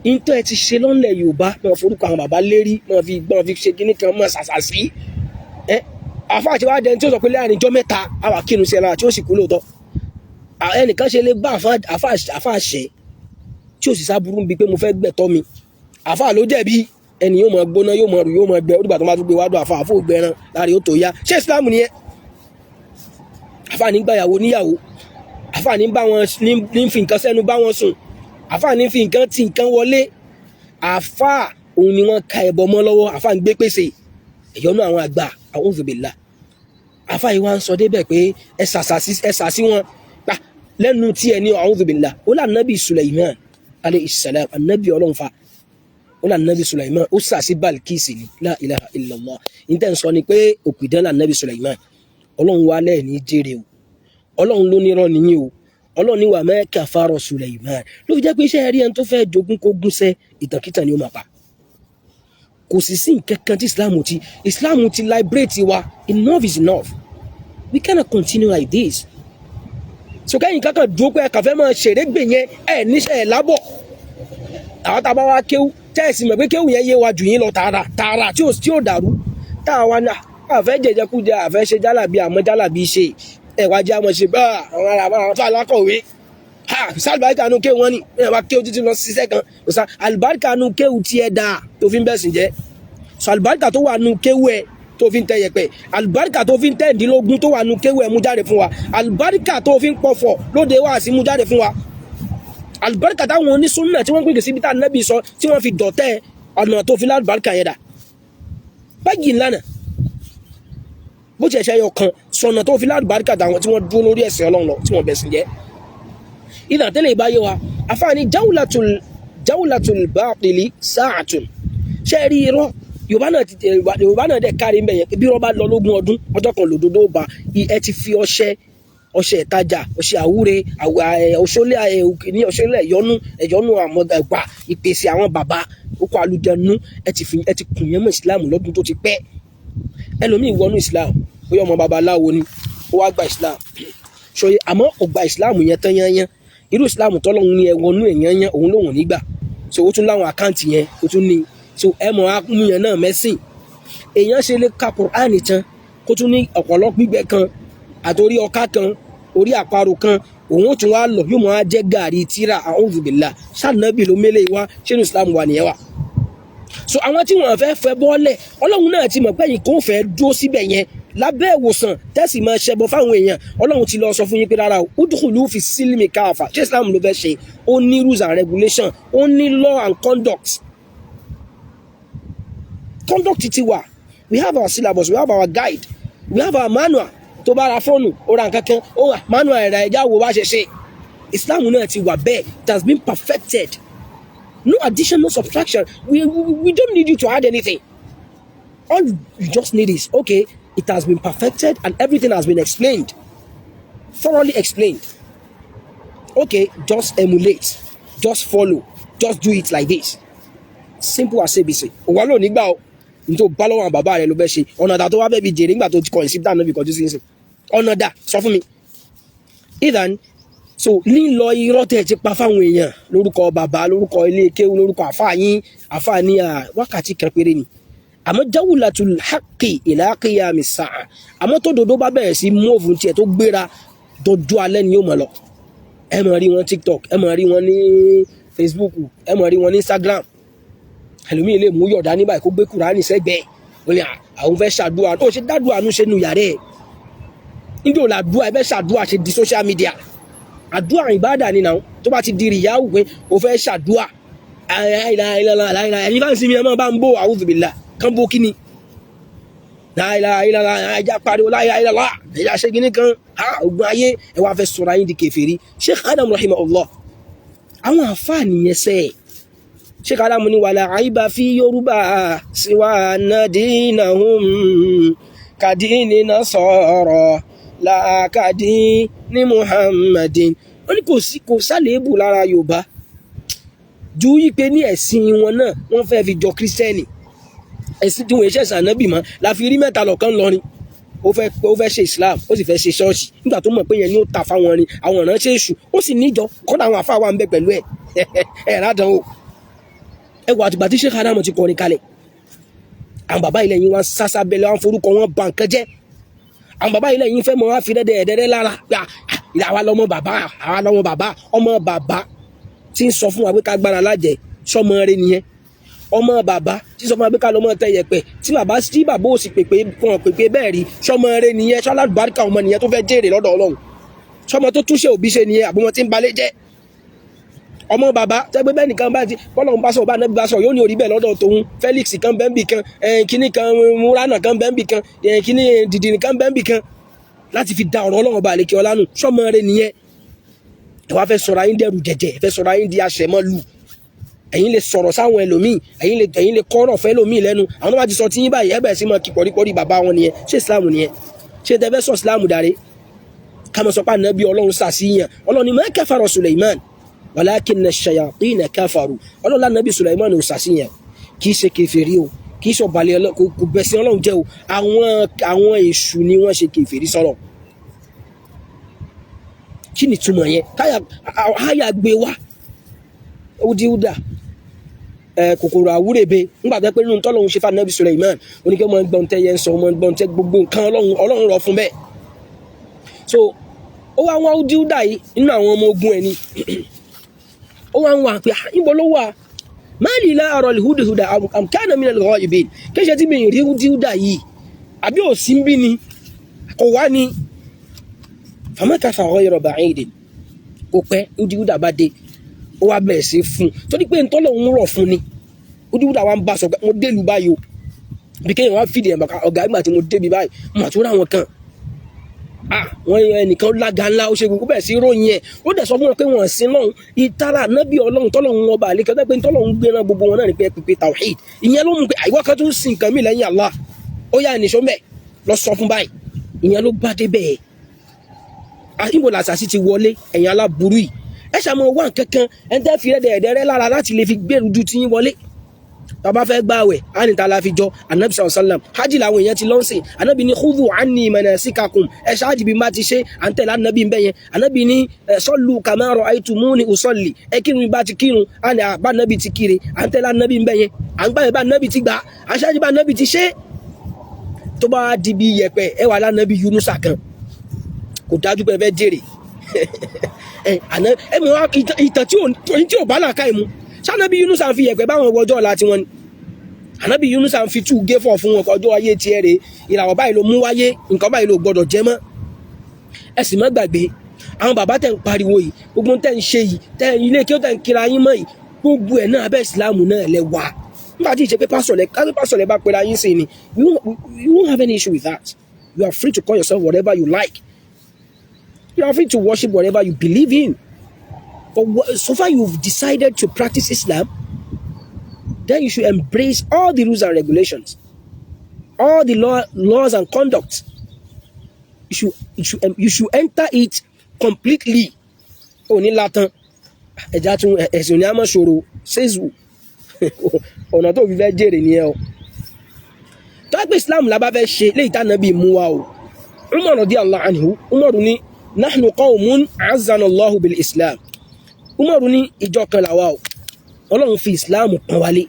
Speaker 1: ìntọ́ ẹ ti ṣe lọ́nlẹ̀ Yorùbá máa forúkọ àwọn bàbá lérí máa fi ṣe kíní kan máa ṣàṣàṣì àfa àti wàá dẹni tí ó sọ pé láàrin ijọ́ mẹ́ta àwà kírun sí ẹ lára tí ó sì kú lóòótọ́ ẹnìkan ṣe lè bá àfa àṣẹ tí ó sì sábúrú bíi pé mo fẹ́ gbẹ̀tọ́ mi àfa ló jẹ̀bi ẹni yóò máa gbóná yóò máa rù yóò máa gbẹ ó dìgbà tó máa tún gbé wádùn àfa àfọ ògbẹran láàrin ó tó yá ṣé ìsìlámù nìyẹn àfa ní gbàyàwó níyàwó àfa ní bá wọn ní fi nǹkan sẹ́nu bá wọn sùn àfa ní fi nǹkan tí nǹkan wọlé àfa òun ni wọ́n ka ẹbọ mọ́ lọ́wọ́ àfa ń gbé pèsè ẹ̀yọ́nú àwọn àgbà àwọn òfìbìlà àfa yìí wá ń sọ débẹ̀ pé ẹ sàsí wọn lẹ́nu tí ẹ ní àwọn òfìbìlà ó là nábì Sulaiman alayhi salam ànábì ọlọ́run fa ó là nábì Sulaiman ó sàsí Balkisi ni la ilaha illallah ìtẹ́ ń sọ ni pé òpìdán là nábì Sulaiman ọlọ́run wá lẹ́ẹ̀ ní jèrè o ọlọ́run ló ní rán nìyí o ọlọ́run ní wà ma kafara Sulaiman ló fi jẹ́ pé iṣẹ́ rí ẹni tó fẹ́ jogún kó gúnṣẹ́ ìtàkìtà ni ó máa pa kò sì sí nǹkan kan tí Islam ti liberate wa enough is enough we cannot continue like this so kẹ́yìn kankan dúró pé ẹ̀ka fẹ́ máa ṣeré gbè yẹn ẹ̀ níṣẹ́ ẹ̀ lábọ̀ àwọn tá a bá wá kéwú tẹ́ẹ̀sì mọ̀ pé kéwú yẹn yé wa jù yín lọ tààrà tí ò dàrú táà wá náà àfẹ́ jẹjẹkújẹ àfẹ́ ṣe jálàbí àmọ́ jálàbí ṣe ẹ̀wà jẹ́ àmọ́ ṣe bá àwọn ará àwọn tó alákọ̀wé sálùbáríkà nu kéwù wọn ni ẹ̀ wá kéwù títí lọ ṣiṣẹ́ kan ọ̀sán àlùbáríkà nu kéwù tiẹ̀ dáa tó fi ń bẹ̀sìn jẹ́ sọ àlùbáríkà tó wà nu kéwù ẹ̀ tó fi ń tẹ yẹpẹ̀ àlùbáríkà tó fi ń tẹ̀dínlógún tó wà nu kéwù ẹ̀ mú jáde fún wa àlùbáríkà tó fi ń pọ̀fọ̀ lóde wá sí mú jáde fún wa àlùbáríkà táwọn onísúnnà tí wọ́n pèsè síbi tá Ànábì sọ tí wọ́n fi dọ̀tẹ́ ọ̀nà tó fi lálùbáríkà yẹn dà báyìí ńlànà bó ti ẹ̀ṣẹ́ yọ kan sọ̀nà tó fi lálùbáríkà táwọn tí wọ́n dúró lórí ẹ̀sìn Ọlọ́run lọ tí wọ́n bẹ̀sìn jẹ́ ìdá tẹ́lẹ̀ ìbáyé wa afáàní jawlatul batili sa'atun ṣe rí irọ́ Yorùbá náà dẹ̀ kárí mbẹ̀yẹ bí irọ́ bá lọ lógún ọdún ọjọ́ kan lòdòdó bá ẹ ti fi ọṣẹ ìtajà ọṣẹ àwúre ọṣọlẹ̀ ẹ̀yọ́nú àmọ́gbà ìpèsè àwọn bàbá okò àlùjànnú ẹ ti kùn yẹn mọ́ Islam lọ́dún tó ti pẹ́ ẹlòmíì wọnú Islam bóyá ọmọ babaláwo ni ó wá gba Islam ṣòye àmọ́ kò gba Islam yẹn tán yányán irú Islam tọ́lọ́hun ní ẹ wọnú èèyàn òun lòun nígbà so ó tún láwọn àkáǹtì yẹn ó tún ní so ẹ mọ̀ ákúmú yẹn náà mẹ́sìn èèyàn ṣe lè ka Kùránì tán kó tún ní ọ̀pọ̀lọ́ gbígbẹ kan àtòrí ọká kan orí àparò kan òun ó tún wá lọ yóò mọ̀ á jẹ́ gàrí tíra a'udhu billah ṣàdínábì ló mélé wá ṣé ní Islam wà nìyẹn wà so àwọn tí wọ́n fẹ́ bọ́lẹ̀ Ọlọ́run náà ti mọ̀ pé yìí kò fẹ́ dúró síbẹ̀ yẹn lábẹ́ ìwòsàn tẹ́sì máa ṣẹbọ fáwọn èèyàn Ọlọ́run ti lọ sọ fún yín pé rárá o udkhulu fi sílímì káfà ṣé Islam ló fẹ́ ṣe ó ní rules and regulation ó ní law and conduct ti wà we have our syllabus we have our guide we have our manual tó bá ra fóònù ó ra nǹkan kan ó wà manual ẹ̀rọ ẹ̀já wo bá ṣe ṣe Islam náà ti wà bẹ́ẹ̀ it has been perfected no addition no subtraction we don't need you to add anything all you just need is okay it has been perfected and everything has been explained thoroughly explained okay just emulate just follow just do it like this simple as ABC òwò ló nígbà o nítorí bá lọ́wọ́ àwọn bàbá rẹ̀ ló bẹ́ ṣe ọ̀nà dà tó wá bẹ́ẹ̀ bí jèrè nígbà tó ti kọ̀yìn sí dáná bí kọjú sí ìsìn ọ̀nà dà sọ fún mi ìdán so lílọ irọ́ tẹ̀ ti pa fáwọn èèyàn lórúkọ bàbá lórúkọ ilé kéwú lórúkọ àfáà ní wákàtí kan péré ni àmọ́ jawlatul haqqi ila qiyamis sa'a àmọ́ tó dodo bá bẹ̀rẹ̀ sí mọ́ọ̀fù tiẹ̀ tó gbéra dojú alẹ́ ni yóò mọ̀ lọ ẹ máa rí wọn TikTok ẹ máa rí wọn ní Facebook ẹ máa rí wọn ní Instagram ẹlòmíì lè mú yọ̀dá ní báyìí kó gbé Kùránì sẹ́gbẹ̀ẹ́ ó ní àwọn fẹ́ ṣàdúrà ó ṣe dádùá nú ṣe nu yàrá ẹ̀ níjó làdúrà ẹ fẹ́ ṣàdúrà ṣe di social media àdúrà ìbádà ni náà tó bá ti di rìyáwó pé ó fẹ́ ṣàdúrà ẹ̀yin bá ń sinmi ẹ máa bá ń bó a'udhu billah kan bó kíni ẹja pariwo la ilaha illallah ẹja ṣe gíní kan ogun ayé ẹ wá fẹ́ sọ̀rọ̀ ayé di kèfèrí Sheikh Adam rahimahullah àwọn àfáà nìyẹn sẹ́ẹ̀ Sheikh Adam ní wala aiba fi Yorùbá siwa nadinahum kadini nasara la kadini Muhammadin ó ní kò sálébù lára Yorùbá ju yí pé ní ẹ̀sìn wọn náà wọ́n fẹ́ fi jọ kírísítẹ́nì ẹ̀sìn tí wọ́n ṣe ṣànábì mọ́ la fi rí mẹ́ta lọ́kàn lọ́rin ó fẹ́ ṣe Islam ó sì fẹ́ ṣe ṣọ́ọ̀ṣì nígbà tó mọ̀ pé yẹn ni ó ta fáwọn rin àwọn ọ̀ràn ṣe èṣù ó sì níjọ kọ́dà àwọn àfáà wà ń bẹ pẹ̀lú ẹ̀ rádàn o ẹ wà àtìgbà tí Sheikh Adam ti kọrin kalẹ̀ àwọn bàbá ilẹ̀ yìí wọ́n sásá bẹ̀lẹ̀ wọn forúkọ wọn bà nǹkan jẹ́ àwọn bàbá ilẹ̀ yìí fẹ́ mọ́ wá fi dẹ́dẹ́ lára àwa lọ́mọ bàbá ọmọ bàbá tí ń sọ fún wa pé ká gbára lájẹ sọmọ rẹ nìyẹn ọmọ bàbá tí sọ fún wa pé ká lọ́mọ tẹ yẹpẹ tí bàbá ò sì pèpè bẹ́ẹ̀ rí sọmọ rẹ nìyẹn sọlá àlùbáríkà ọmọ nìyẹn tó fẹ́ jèrè lọ́dọ̀ Ọlọ́run sọmọ tó túnṣe òbí ṣe nìyẹn àbúmọ tí ń balẹ̀ jẹ́ ọmọ bàbá tẹgbẹ́ bẹ́ẹ̀ nìkan bá ti bọ́lọ́run bá sọ bá nẹ́bí bá sọ yóò ní orí bẹ́ẹ̀ lọ́dọ̀ tòun Felix kan bẹ́ẹ̀nbì kan kíní kan Murana kan bẹ́ẹ̀nbì kan kíní Dìdìrì kan bẹ́ẹ̀nbì kan láti fi da ọ̀rọ̀ Ọlọ́run bá àlekè ọlá nù sọmọ rẹ nìyẹn ẹ wá fẹ́ sọ̀rọ̀ ayé dẹrù jẹjẹ ẹ fẹ́ sọ̀rọ̀ ayé di aṣẹmọ́lù ẹ̀yin lè sọ̀rọ̀ sáwọn ẹlòmíì ẹ̀yin lè kọ́rọ̀ fẹ́ lòmíì lẹ́nu àwọn tó bá ti sọ tí yín báyìí ẹ bẹ̀rẹ̀ sí máa kí pọ̀rípọ̀rí bàbá wọn nìyẹn ṣé Islam nìyẹn ṣé tẹ fẹ́ sọ Islam dáre ká mọ̀ sọ pé ànábì Ọlọ́run sàṣìyàn Ọlọ́run ni ma kafara Sulaiman walakinna ash-shayatina kafaru Ọlọ́run ànábì Sulaiman ò sàṣìyàn kì í ṣe kèfèrí o kì í sọ balẹ̀ kò bẹ̀sìn Ọlọ́run jẹ́ o àwọn èṣù ni wọ́n ṣe kèfèrí sọ̀rọ̀ kí ni túmọ̀ yẹn káyà gbé wá Udiuda kòkòrò àwúrèbe nígbà tó pé nínú tọ́lọ́run ṣe fún ànábì Sulaiman oníkẹ́ ọmọ gbọ́n tẹ́ yẹn sọ ọmọ gbọ́n tẹ́ gbogbo nǹkan Ọlọ́run rọ̀ fún bẹ́ẹ̀ so ó wá wọn Udiuda yìí nínú àwọn ọmọ ogun ẹni ó wá ń wà pé níbo ló wà máàlì láàárọ̀ Hudhuda am kana min al-ghaibin kéṣe tí mi rí Udiuda yìí àbí ò sí ń bí ni kò wá ni famakatha ghayra ba'idin kò pẹ́ Udiuda bá dé ó wá bẹ̀rẹ̀ sí fún torí pé ntọ́lọ́run rọ̀ fún ni Udiuda wa ń bá sọ pé mo dé lu báyìí o bí kéèyàn wá fìdí ẹ̀ ọ̀gá ìgbà tí mo débi báyìí mo àtúrà wọn kan wọ́n ẹnìkan lága ńlá ó ṣe gbogbo bẹ́ẹ̀ sí ròyìn ẹ̀ ó dẹ̀ sọ fún wọn pé wọ́n sin lọ́hùn ìtara nábì Ọlọ́run tọ́lọ́run wọn bá àlékẹ́ pé tọ́lọ́run gbéra gbogbo wọn náà ní pé tawhid ìyẹn ló mú pé àìwọ́ kan tó ń sin nǹkan mí lẹ́yìn Allah ó yá ẹnìṣọ́ mẹ́ lọ sọ fún báyìí ìyẹn ló bá dé bẹ́ẹ̀ àyìnbó làṣàṣì ti wọlé ẹ̀yìn aláburú yìí ẹ ṣàmọ wá nǹkankan ẹni tẹ́ fi rẹ́dẹ̀ẹ́dẹ́rẹ́ lára láti lè fi gbèrú ju tí yín wọlé bàbá fẹ́ gbààwẹ̀ á ní ta la fi jọ anabi sallallahu alaihi wasallam hajj làwọn èèyàn ti lọ́n sìn anabi ní khudhu anni manasikakum ẹ ṣáàjì bí má ti ṣe à ń tẹ̀lé anabi ń bẹ́ yẹn anabi ní sallu kama ra'aytumuni usalli ẹ kírun bí bá ti kírun á ní bá anabi ti kiri à ń tẹ̀lé anabi ń bẹ́ yẹn à ń gbààwẹ̀ bá anabi ti gbà à ń ṣáàjì bá anabi ti ṣe tó bá di bí yẹpẹ ẹ wà lánàbí Yunusa kan kò dájú pé ẹ fẹ́ jèrè ẹ mọ̀ ìtàn tí ò bá làákà ìmú sanabi Yunusa ń fi yẹ̀pẹ̀ báwọn ọjọ́ ọ̀la tí wọ́n ni anabi Yunusa ń fi tú gé fún wọn ọjọ́ ayé tiẹ̀ rè ìràwọ̀ báyìí ló mú wáyé nǹkan báyìí ló gbọdọ̀ jẹ́ mọ́ ẹ sì má gbàgbé àwọn bàbá tẹ̀ ń pariwo yìí gbogbo tẹ̀ ń ṣe yìí tẹ̀ ilé kí ó tẹ̀ ń kira yín mọ́ yìí gbogbo ẹ̀ náà abẹ́ ìsìlámù náà lẹ wà nígbà tí ìṣe pé pásọ̀lẹ̀ bá pera yín sí ni you won't have any issue with that you are free to call yourself whatever you like you are free to worship whatever you believe in. But so far you've decided to practice Islam, then you should embrace all the rules and regulations, all the laws and conduct. You should enter it completely. Oni Latin, ẹ̀já ẹ̀sìn ní a máa ṣòro ṣéṣù ọ̀nà tó fi fẹ́ jèrè nìyẹn o. Tó pé Islam la bá fẹ́ ṣe léyìí tá Nábì mú wa o. Umar radiyallahu anhu, Umar ní nahnu qawmun azzana Allahu bil Islam. Umar ní ìjọ kan làwa o Ọlọ́run fi Islam pọ́n wálé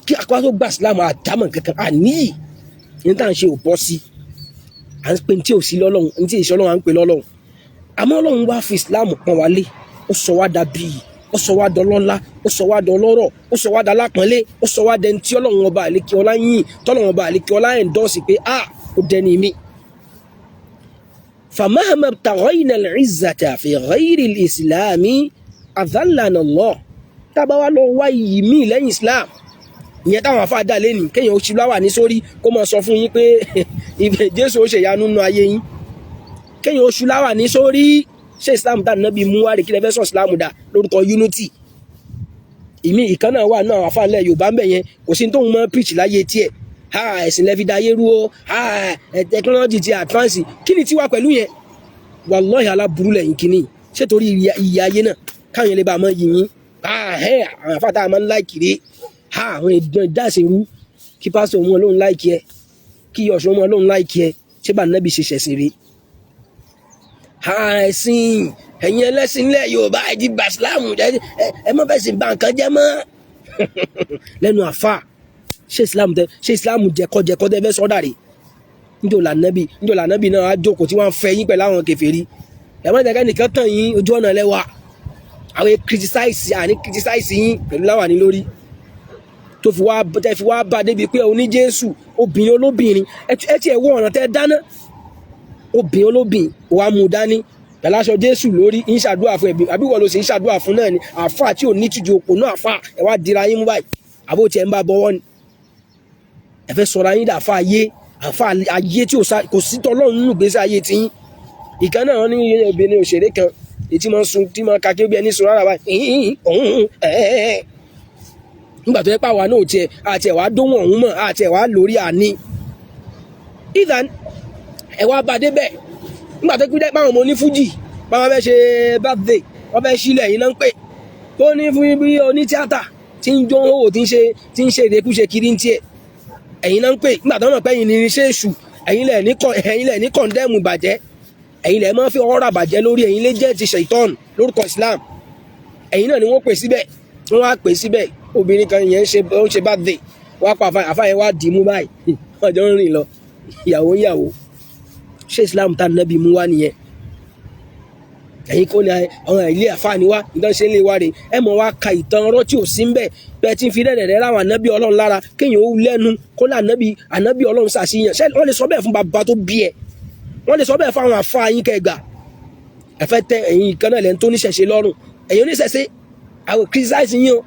Speaker 1: kí akọ́ tó gba Islam àdámọ̀ kankan àníyì ní tá à ń ṣe ò bọ́ sí à ń pè ní tí ò sí lọ́lọ́run ní tí ìṣẹ́ Ọlọ́run à ń pè lọ́lọ́run àmọ́ Ọlọ́run wá fi Islam pọ́n wálé ó sọ wá dàbí ó sọ wá dọlọ́lá ó sọ wá dọlọ́rọ̀ ó sọ wá dalápọ́nlé ó sọ wá dẹni tí Ọlọ́run ọba àlékè ọlá yìn tọ́lọ́run ọba àlékè ọlá ẹ̀ńdọ́sì pé ó dẹni mi. فمهما ابتغينا العزة في غير الإسلام أذلنا الله tábà wá lọ wá iyì míì lẹ́yìn Islam ìyẹn táwọn afáàdá lẹ́nì kéèyàn ó ṣíláwà ní sórí kó máa sọ fún yín pé Jésù ó ṣèyanu nínú ayé yín kéèyàn ó ṣíláwà ní sórí ṣé Islam tá Nábì mú wá rè kí lè fẹ́ sọ Islam dà lórúkọ unity ìmí ìkan náà wà náà àfáàlẹ̀ Yorùbá ń bẹ̀ yẹn kò sí tóun mọ́ preach láyé tiẹ̀ ẹ̀sìn lẹ́fi dayé rú o technology ti advance kí ni tiwa pẹ̀lú yẹn wallahi aláburú lẹ́yìn kìíní ṣé torí ìyá ayé náà káwọn yẹn lè bá a mọ yìnyín àwọn àfáàtà máa ń láìkì rí àwọn ìdán ìdáṣerú kí pásítọ̀ wọn lóun láìkì ẹ kí ọ̀ṣun wọn lóun láìkì ẹ ṣé bá Nábì ṣe ṣẹ̀sìn rí ẹ̀sìn ẹ̀yin ẹlẹ́sìn ilẹ̀ Yorùbá ẹ̀dí bàṣílámù ẹ má fẹ́ sìn bá nǹkan jẹ́ mọ́ lẹ́nu àfà ṣé Islam jẹkọjẹkọ tẹ́ fẹ́ sọ́dà rè níjọ́ lànàbì náà á jókòó tí wọ́n fẹ́ yín pẹ̀lú àwọn kèfèrí ẹ̀wọ́n ìdẹ́gẹ́ nìkan tàn yín ojú ọ̀nà lẹ́wà àwọn criticize yín pẹ̀lú láwà ní lórí tó fi wá bá débi pé oní Jésù obìnrin olóbìnrin ẹ ti ẹ̀wọ́ ọ̀nà tẹ́ dáná obìnrin olóbìnrin wàá mú dání pẹ̀lú aṣọ Jésù lórí ń ṣàdúrà fún ẹ̀bí àbí wọ́n ló sì ń ṣàdúrà fún náà ni àfà tí ò ní tìjú òpó náà àfà ẹ̀ wá dira yín mú báyìí àbó tiẹ̀ ń bá bọ́wọ́ ni ẹ fẹ́ sọ̀rọ̀ ayé dà àfà ayé tí kò sí tọ́lọ́run nínú ìgbésí ayé tí yín ìkan náà wọn ní obìnrin òṣèré kan ètí máa ń sun tí máa ka kí ó bí ẹni sun rárá báyìí nígbà tó yẹ pé àwa náà tiẹ̀ àti ẹ̀wà dóhùn ọ̀hún mọ̀ àti ẹ̀wà lórí àní ìdán ẹ̀wà bá débẹ̀ nígbà tó pín dẹ́pọ̀ àwọn ọmọ onífújì báwọn fẹ́ ṣe birthday wọ́n fẹ́ sílẹ̀ yìí náà ń pè tó ní fún bí onítíátà tí ń jó owó tí ń ṣe ìdẹ́kùṣe kiri ń tiẹ̀ ẹ̀yin náà ń pè nígbà tó mọ̀ pé ẹ̀yin ní iṣẹ́ èṣù ẹ̀yin lẹ̀ ní kọ̀ndẹ́mù ìbàjẹ́ ẹ̀yin lẹ̀ máa fi ọ̀rọ̀ àbàjẹ́ lórí ẹ̀yin lè jẹ́ ti ṣèitán lórúkọ Islam ẹ̀yin náà ni wọ́n pè síbẹ̀ wọ́n wá pè síbẹ̀ obìnrin kan yẹn ń ṣe birthday wọ́n pa àfáàyẹ wá dì í mú báyìí wọ́n jọ ń rìn lọ ìyàwó ṣé Islam tá nàbí mú wá nìyẹn ẹ̀yin kò ní àwọn ilé àfáàní wá ìdán ṣe ń lè wá rè ẹ mọ̀ wá ka ìtàn ọ̀rọ̀ tí ò sí ń bẹ̀ bẹ́ẹ̀ tí ń fi rẹ̀rẹ̀ ráwọn ànábì Ọlọ́run lára kéèyàn ó lẹ́nu kó lé ànábì Ọlọ́run ṣàṣìyàn ṣé wọ́n lè sọ bẹ́ẹ̀ fún bàbá tó bí ẹ wọ́n lè sọ bẹ́ẹ̀ fún àwọn àfáà yín kẹgbà ẹ̀fẹ́ tẹ ẹ̀yin kan náà lẹ́nu tó níṣẹ̀ṣe lọ́rùn ẹ̀yin oníṣẹ̀ṣe àwọn criticize yín o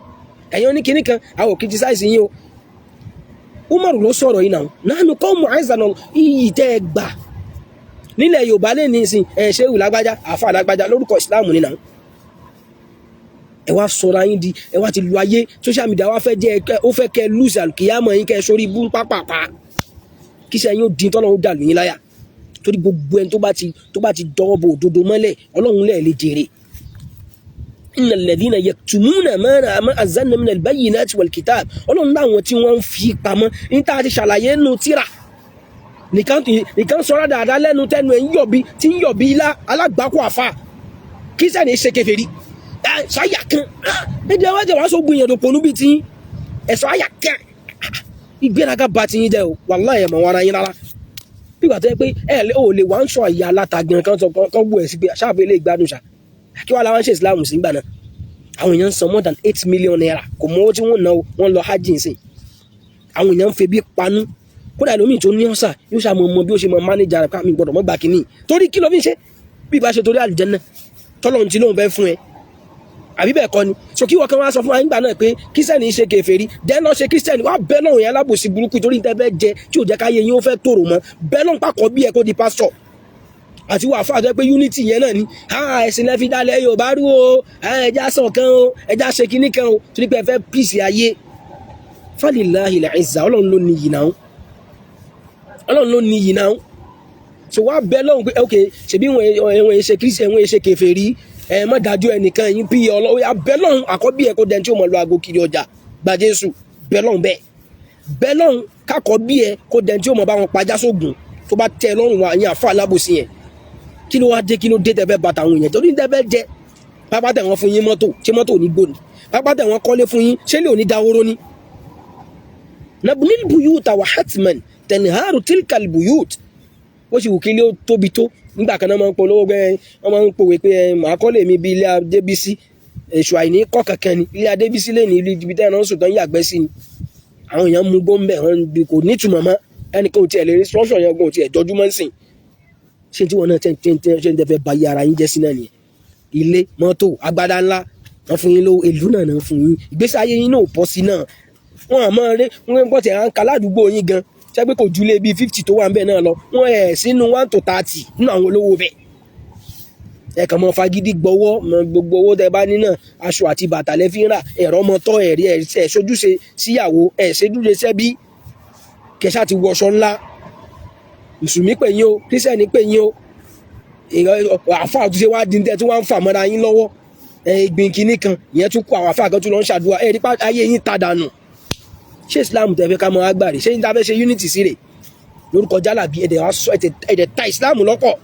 Speaker 1: ẹ̀yin oníkíní kan àwọn criticize yín o Umaru ló sọ̀rọ̀ yìí náà nánú kọ́ mọ̀ àìsàn iyì tẹ́ ẹ gbà nílẹ̀ Yorùbá lè ní ìsìn ṣéwù lágbájá àfáà lágbájá lórúkọ ìsìláàmù nínú ẹ wá sọ̀rọ̀ ayín di ẹ wá ti lu ayé social media wá fẹ́ jẹ́ ó fẹ́ kẹ́ lose alkiyama yín kẹ́ sórí ibú pápápá kí sẹ́ yín ó dín tọ́lọ́ ó dà lóyún láyà torí gbogbo ẹni tó bá ti dọwọ́ bo òdodo mọ́lẹ̀ Ọlọ́run lẹ̀ lè jèrè innal ladhina yaktumuna ma anzalna minal bayyinati wal kitab Ọlọ́run láwọn tí wọ́n ń fi pamọ́ ní tá a ti ṣàlàyé nù tíra nìkan sọ́ra dáadáa lẹ́nu tẹ́nu ẹ̀ tí ń yọ̀bí ilá alágbàkú àfà kí sẹ́ni ṣe kèfèrí ṣáyà kan ẹ̀dí ẹwà jẹ́ wàá sọ gbìyànjú pònú bíi tí ẹ̀sọ́ àyà kan ìgbéraga bá ti yín jẹ́ o wàláhì ẹ̀mọ̀ wọn ara yín rárá bígbà tó yẹ pé ò lè wá ń sọ ìyá alátagbọ̀n kan wù ẹ̀ sí pé ṣáàbẹ̀ lè gbádùn ṣá kí wàá làwọn ṣe ìsìlámù sí gbà náà àwọn èèyàn ń san more than 8 million naira kò mọ owó tí wọ́n ná wọ́n lọ hajj nsìn àwọn èèyàn ń febi panú kódà lómi tó ní ọ̀sà yóò ṣàmọ̀ ọmọ bí ó ṣe mọ mánéjà rẹ̀ ká mi gbọ́dọ̀ mọ́ gbà kínní torí kí ló fi ń ṣe bí ìbá ṣe torí àlùjánnà tọ́lọ́run tí lóun fẹ́ fún ẹ àbí bẹ́ẹ̀ kọ́ ni so kí wọ́n kan wá sọ fún wa nígbà náà pé kírísítẹ́nì ṣe kèfèrí dẹ́n lọ́ ṣe kírísítẹ́nì wá bẹ́ẹ̀ lọ́run yẹn alábòsí burúkú torí ní tẹ́fẹ́ jẹ tí ò jẹ́ káyé yín ó fẹ́ tòrò mọ́ bẹ́ẹ̀ lọ́n pàkọ́ bí ẹ kó di pásítọ̀ àti wà fún àjọ pé unity yẹn náà ni ẹ̀sìn lẹ́fi dálẹ̀ Yorùbá rú o ẹja sàn kan o ẹja ṣe kinní kan o torí pé ẹ fẹ́ píìsì ayé falillahil izza Ọlọ́run ló ní yìí náà Ọlọ́run ló ní yìí náà so wá bẹ́ẹ̀ lọ́run pé ok ṣèbí wọn ṣe kírísítẹ́nì wọn ṣe kèfèrí má dájú ẹnìkan ẹ̀yin bí ọlọ́wọ́ abẹ́lọ́hún àkọ́bí ẹ̀ kó dẹni tí ó mọ̀ lọ aago kiri ọjà gba Jésù bẹ́lọ́hún bẹ́lọ́hún kákọ́bí ẹ̀ kó dẹni tí ó mọ̀ bá wọn pajá sógun tó bá tẹ lọ́rùn wa yín àfa alábòsí yẹn kí ló wá dé kí ló dé tẹ́fẹ́ bàtà àwọn èèyàn torí tẹ́fẹ́ jẹ pápá tẹ̀ wọ́n fún yín mọ́tò ṣé mọ́tò ní gbòòní pápá tẹ̀ wọ́n kọ́lé fún yín ṣé lè òní dáwóró ní. nabnil buyuta wa hatman tanharu tilkal buyut ó sì wù kí ilé ó tóbi tó nígbà kan náà máa ń polówó gbẹ wọn máa ń pòwe pé màá kọ́lé mi bí ilé Adébísí èṣù àìní kọ́ kankan ni ilé Adébísí lè ní ilé ibi tẹ́ ẹ̀ náà ń sùn tán yàgbẹ́ sí ni àwọn èèyàn mú gbóǹbẹ̀ wọn kò nítumọ̀ mọ́ ẹnìkan ò tiẹ̀ lè rí structure yẹn gan ò tiẹ̀ jọjú mọ́ sìn ṣé tí wọn náà ṣe ń tẹ́fẹ́ ba iye ara yín jẹ́ sí náà nìyẹn ilé mọ́tò agbádá ńlá wọn fún yín lówó èlú náà fún yín ìgbésí ayé yín náà pọ̀ sí náà wọn àmọ́ rẹ wọn gbọ́ tẹ̀ à ń ka ládùúgbò yín gan ṣẹ́gbẹ́ kò ju lé bíi 50 tó wà ń bẹ̀ náà lọ wọ́n ẹ̀ sínú 1 to 30 nínú àwọn olówó bẹ̀ ẹ kàn mọ́ fagídí gbọ́wọ́ gbogbo owó tẹ bá ní náà aṣọ àti bàtà lẹ́ fi ń rà ẹ̀rọ ọmọ tọ́ ẹ̀rí ẹ̀ sojúṣe síyàwó ẹ̀ ṣojúṣe sẹ́bí kẹsà ti wọṣọ ńlá mùsùlùmí pè yín o kírísítẹ́nì pè yín o àfa àtúnṣe wá di tẹ́ tí wọ́n ń fà mọ́ra yín lọ́wọ́ ìgbìn kínní kan ìyẹn tún kó àwọn àfa kan tún lọ ń ṣàdúrà ẹ̀ nípa ayé yín ta dànù ṣé Islam tẹ́ fẹ́ ká mọ́ agbárí ṣé ní ta fẹ́ ṣe unity sí rè lórúkọ jálàbí ẹ̀dẹ̀ ta Islam lọ́kọ̀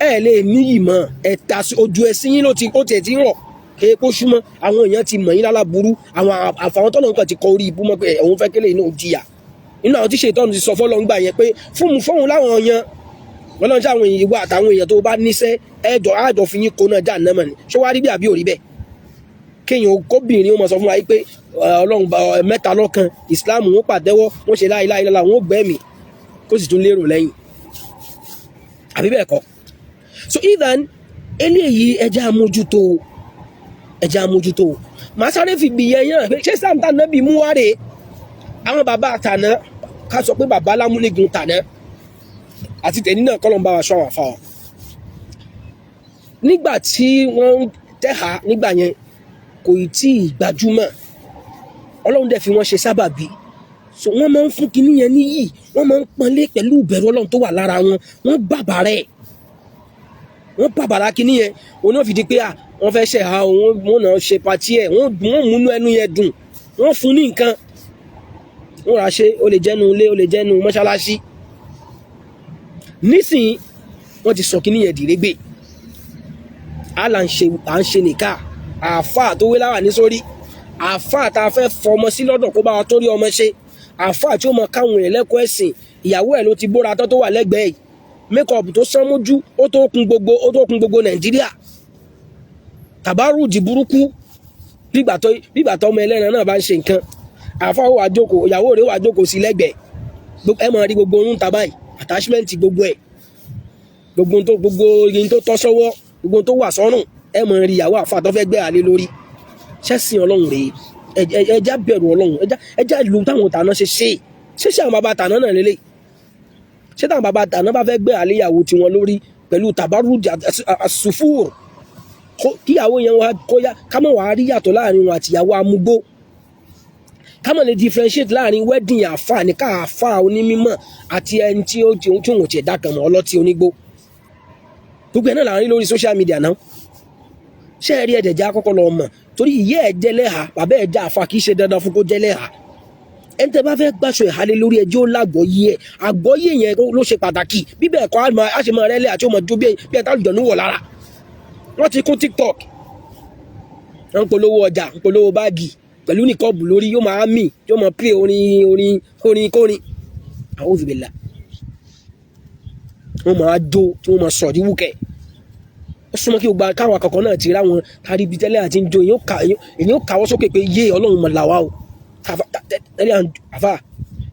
Speaker 1: ẹ̀ lè níyì mọ́ ẹ̀ta ojú ẹ̀sìn yín ó tiẹ̀ ti ń rọ̀ kéé kó súnmọ́ àwọn èèyàn ti mọ̀ yín láláburú àwọn àfàwọn tọ́nà nǹkan ti kọ orí ibú mọ́ pé òun fẹ́ kélé inú jìyà nínú àwọn tí ṣètọ́nù ti sọ fọ́lọ́ ń gbà yẹn pé fóun láwọn yan wọn lọ́n sáwọn èèyàn ìwà àtàwọn èèyàn tó bá níṣẹ́ àjọ fi yín kó náà já náà mọ̀ ní ṣé wàá rí bí àbí òrí bẹ́ẹ̀ kéèyàn kóbìnrin ó mọ̀ sọ fún wa pé ọlọ́run mẹ́ta lọ́kan ìsìláàmù wọn pàtẹ́wọ́ wọn ṣe láìláìlá wọn ó gbẹ́mìí kó sì tún lérò lẹ́yìn àbí bẹ́ẹ̀ kọ́ so even eléyìí ẹja mójútó màá sáré fi bìyẹn yẹn pé ṣé sáà tànà bí mú wáre àwọn bàbá àtànà ká sọ pé bàbá lámúnigun tànà àti tẹ̀ní náà kọ́lọ̀ ń bá wa ṣọ́ àwọn afáwọn nígbà tí wọ́n tẹ̀há nígbà yẹn kò ì tí ì gbajúmọ̀ ọlọ́run dẹ̀ fi wọ́n ṣe sábàbí so wọ́n máa ń fún kinní yẹn níyì wọ́n máa ń pọ́nlé pẹ̀lú ìbẹ̀rù ọlọ́run tó wà lára wọn wọ́n bàbàrà kinní yẹn òun náà fi di pé wọ́n fẹ́ ṣẹ̀há wọ́n náà ṣe patí ẹ̀ wọ́n múnú ẹnu yẹn dùn wọ́n fún ní nǹkan wọ́n rà ṣe ó lè jẹ́nu ilé ó lè jẹ́nu mọ́ṣáláṣí nísìnyí wọ́n ti sọ kinní yẹn dìrégbè à ń ṣe nìka àáfàá tó wé láwà ní sórí àáfàá tá a fẹ́ fọmọ sí lọ́dọ̀ kó bá wa torí ọmọ ṣe àáfàá tí ó mọ káwọn èèyàn lẹ́kọ̀ọ́ ẹ̀sìn ìyàwó ẹ̀ ló ti bóra tó wà lẹ́gbẹ̀ẹ́ yìí mékọ̀ọ̀pù tó sán mójú ó tó kún gbogbo Nàìjíríà tàbárù di burúkú bígbà tó ọmọ ẹlẹ́ran náà bá ń ṣe nǹkan àáfàá ó wà jókòó ìyàwó rẹ̀ wà jókòó sí lẹ́gbẹ̀ẹ́ ẹ máa rí gbogbo orun tàbáyì attachment gbogbo ẹ̀ gbogbo irin tó tọ́ sọ́wọ́ gbogbo tó wà sọ́rùn ẹ mọ̀ rí ìyàwó àfà tó fẹ́ gbé àlè lórí ṣẹ́sìn ọlọ́run rèé ẹjá bẹ̀rù ọlọ́run ẹjá ìlú táwọn tàná ṣe àwọn bàbá tàná náà lélẹ̀ ṣé táwọn bàbá tàná bá fẹ́ gbé àlè ìyàwó tiwọn lórí pẹ̀lú tàbárù àsùfúr kíyàwó yẹn wá kóyá kámọ̀ wàá rí yàtọ̀ láàrin wọn àti ìyàwó amúgbó kámọ̀ lè differentiate láàrin wedding àfà ní ká àfà onímímọ̀ àti ẹni tí òun ti ẹ̀dá kan mọ́ ọlọ́tí onígbó gbogbo ẹ̀ náà là ń rí lórí social media náà ṣé ẹ rí ẹ̀dẹ̀já kọ́kọ́ lọ mọ̀ torí ìyẹ́ ẹ̀ jẹ́lẹ́hà bàbá ẹ̀ já àfa kì í ṣe dandan fún kó jẹ́lẹ́hà ẹni tẹ́ bá fẹ́ gbàṣọ ìhálẹ̀ lórí ẹjọ́ lágbọ́yé ẹ̀ àgbọ́yé yẹn ló ṣe pàtàkì bíbẹ̀ ẹ̀kọ́ á ṣe máa rẹ́lẹ̀ àti ọmọ jó bí ẹ̀ tá lùjọ́ níwọ̀ lára wọ́n ti kún TikTok wọ́n ń polówó ọjà ń polówó báàgì pẹ̀lú nìkọ́ọ̀bù lórí yóò máa mì yóò máa play orin kórin a'udhu billah wọ́n máa jó tí wọ́n máa sọ̀rí wúkẹ́ ó súnmọ́ kí o gba káwọn akọ̀kọ̀ náà ti rá wọn tàbí ibi tẹ́lẹ̀ àti ń jó èyí ó kàwọ́ sókè pé yé ọlọ́run mọ̀ làwá o tẹ́lẹ̀ àfà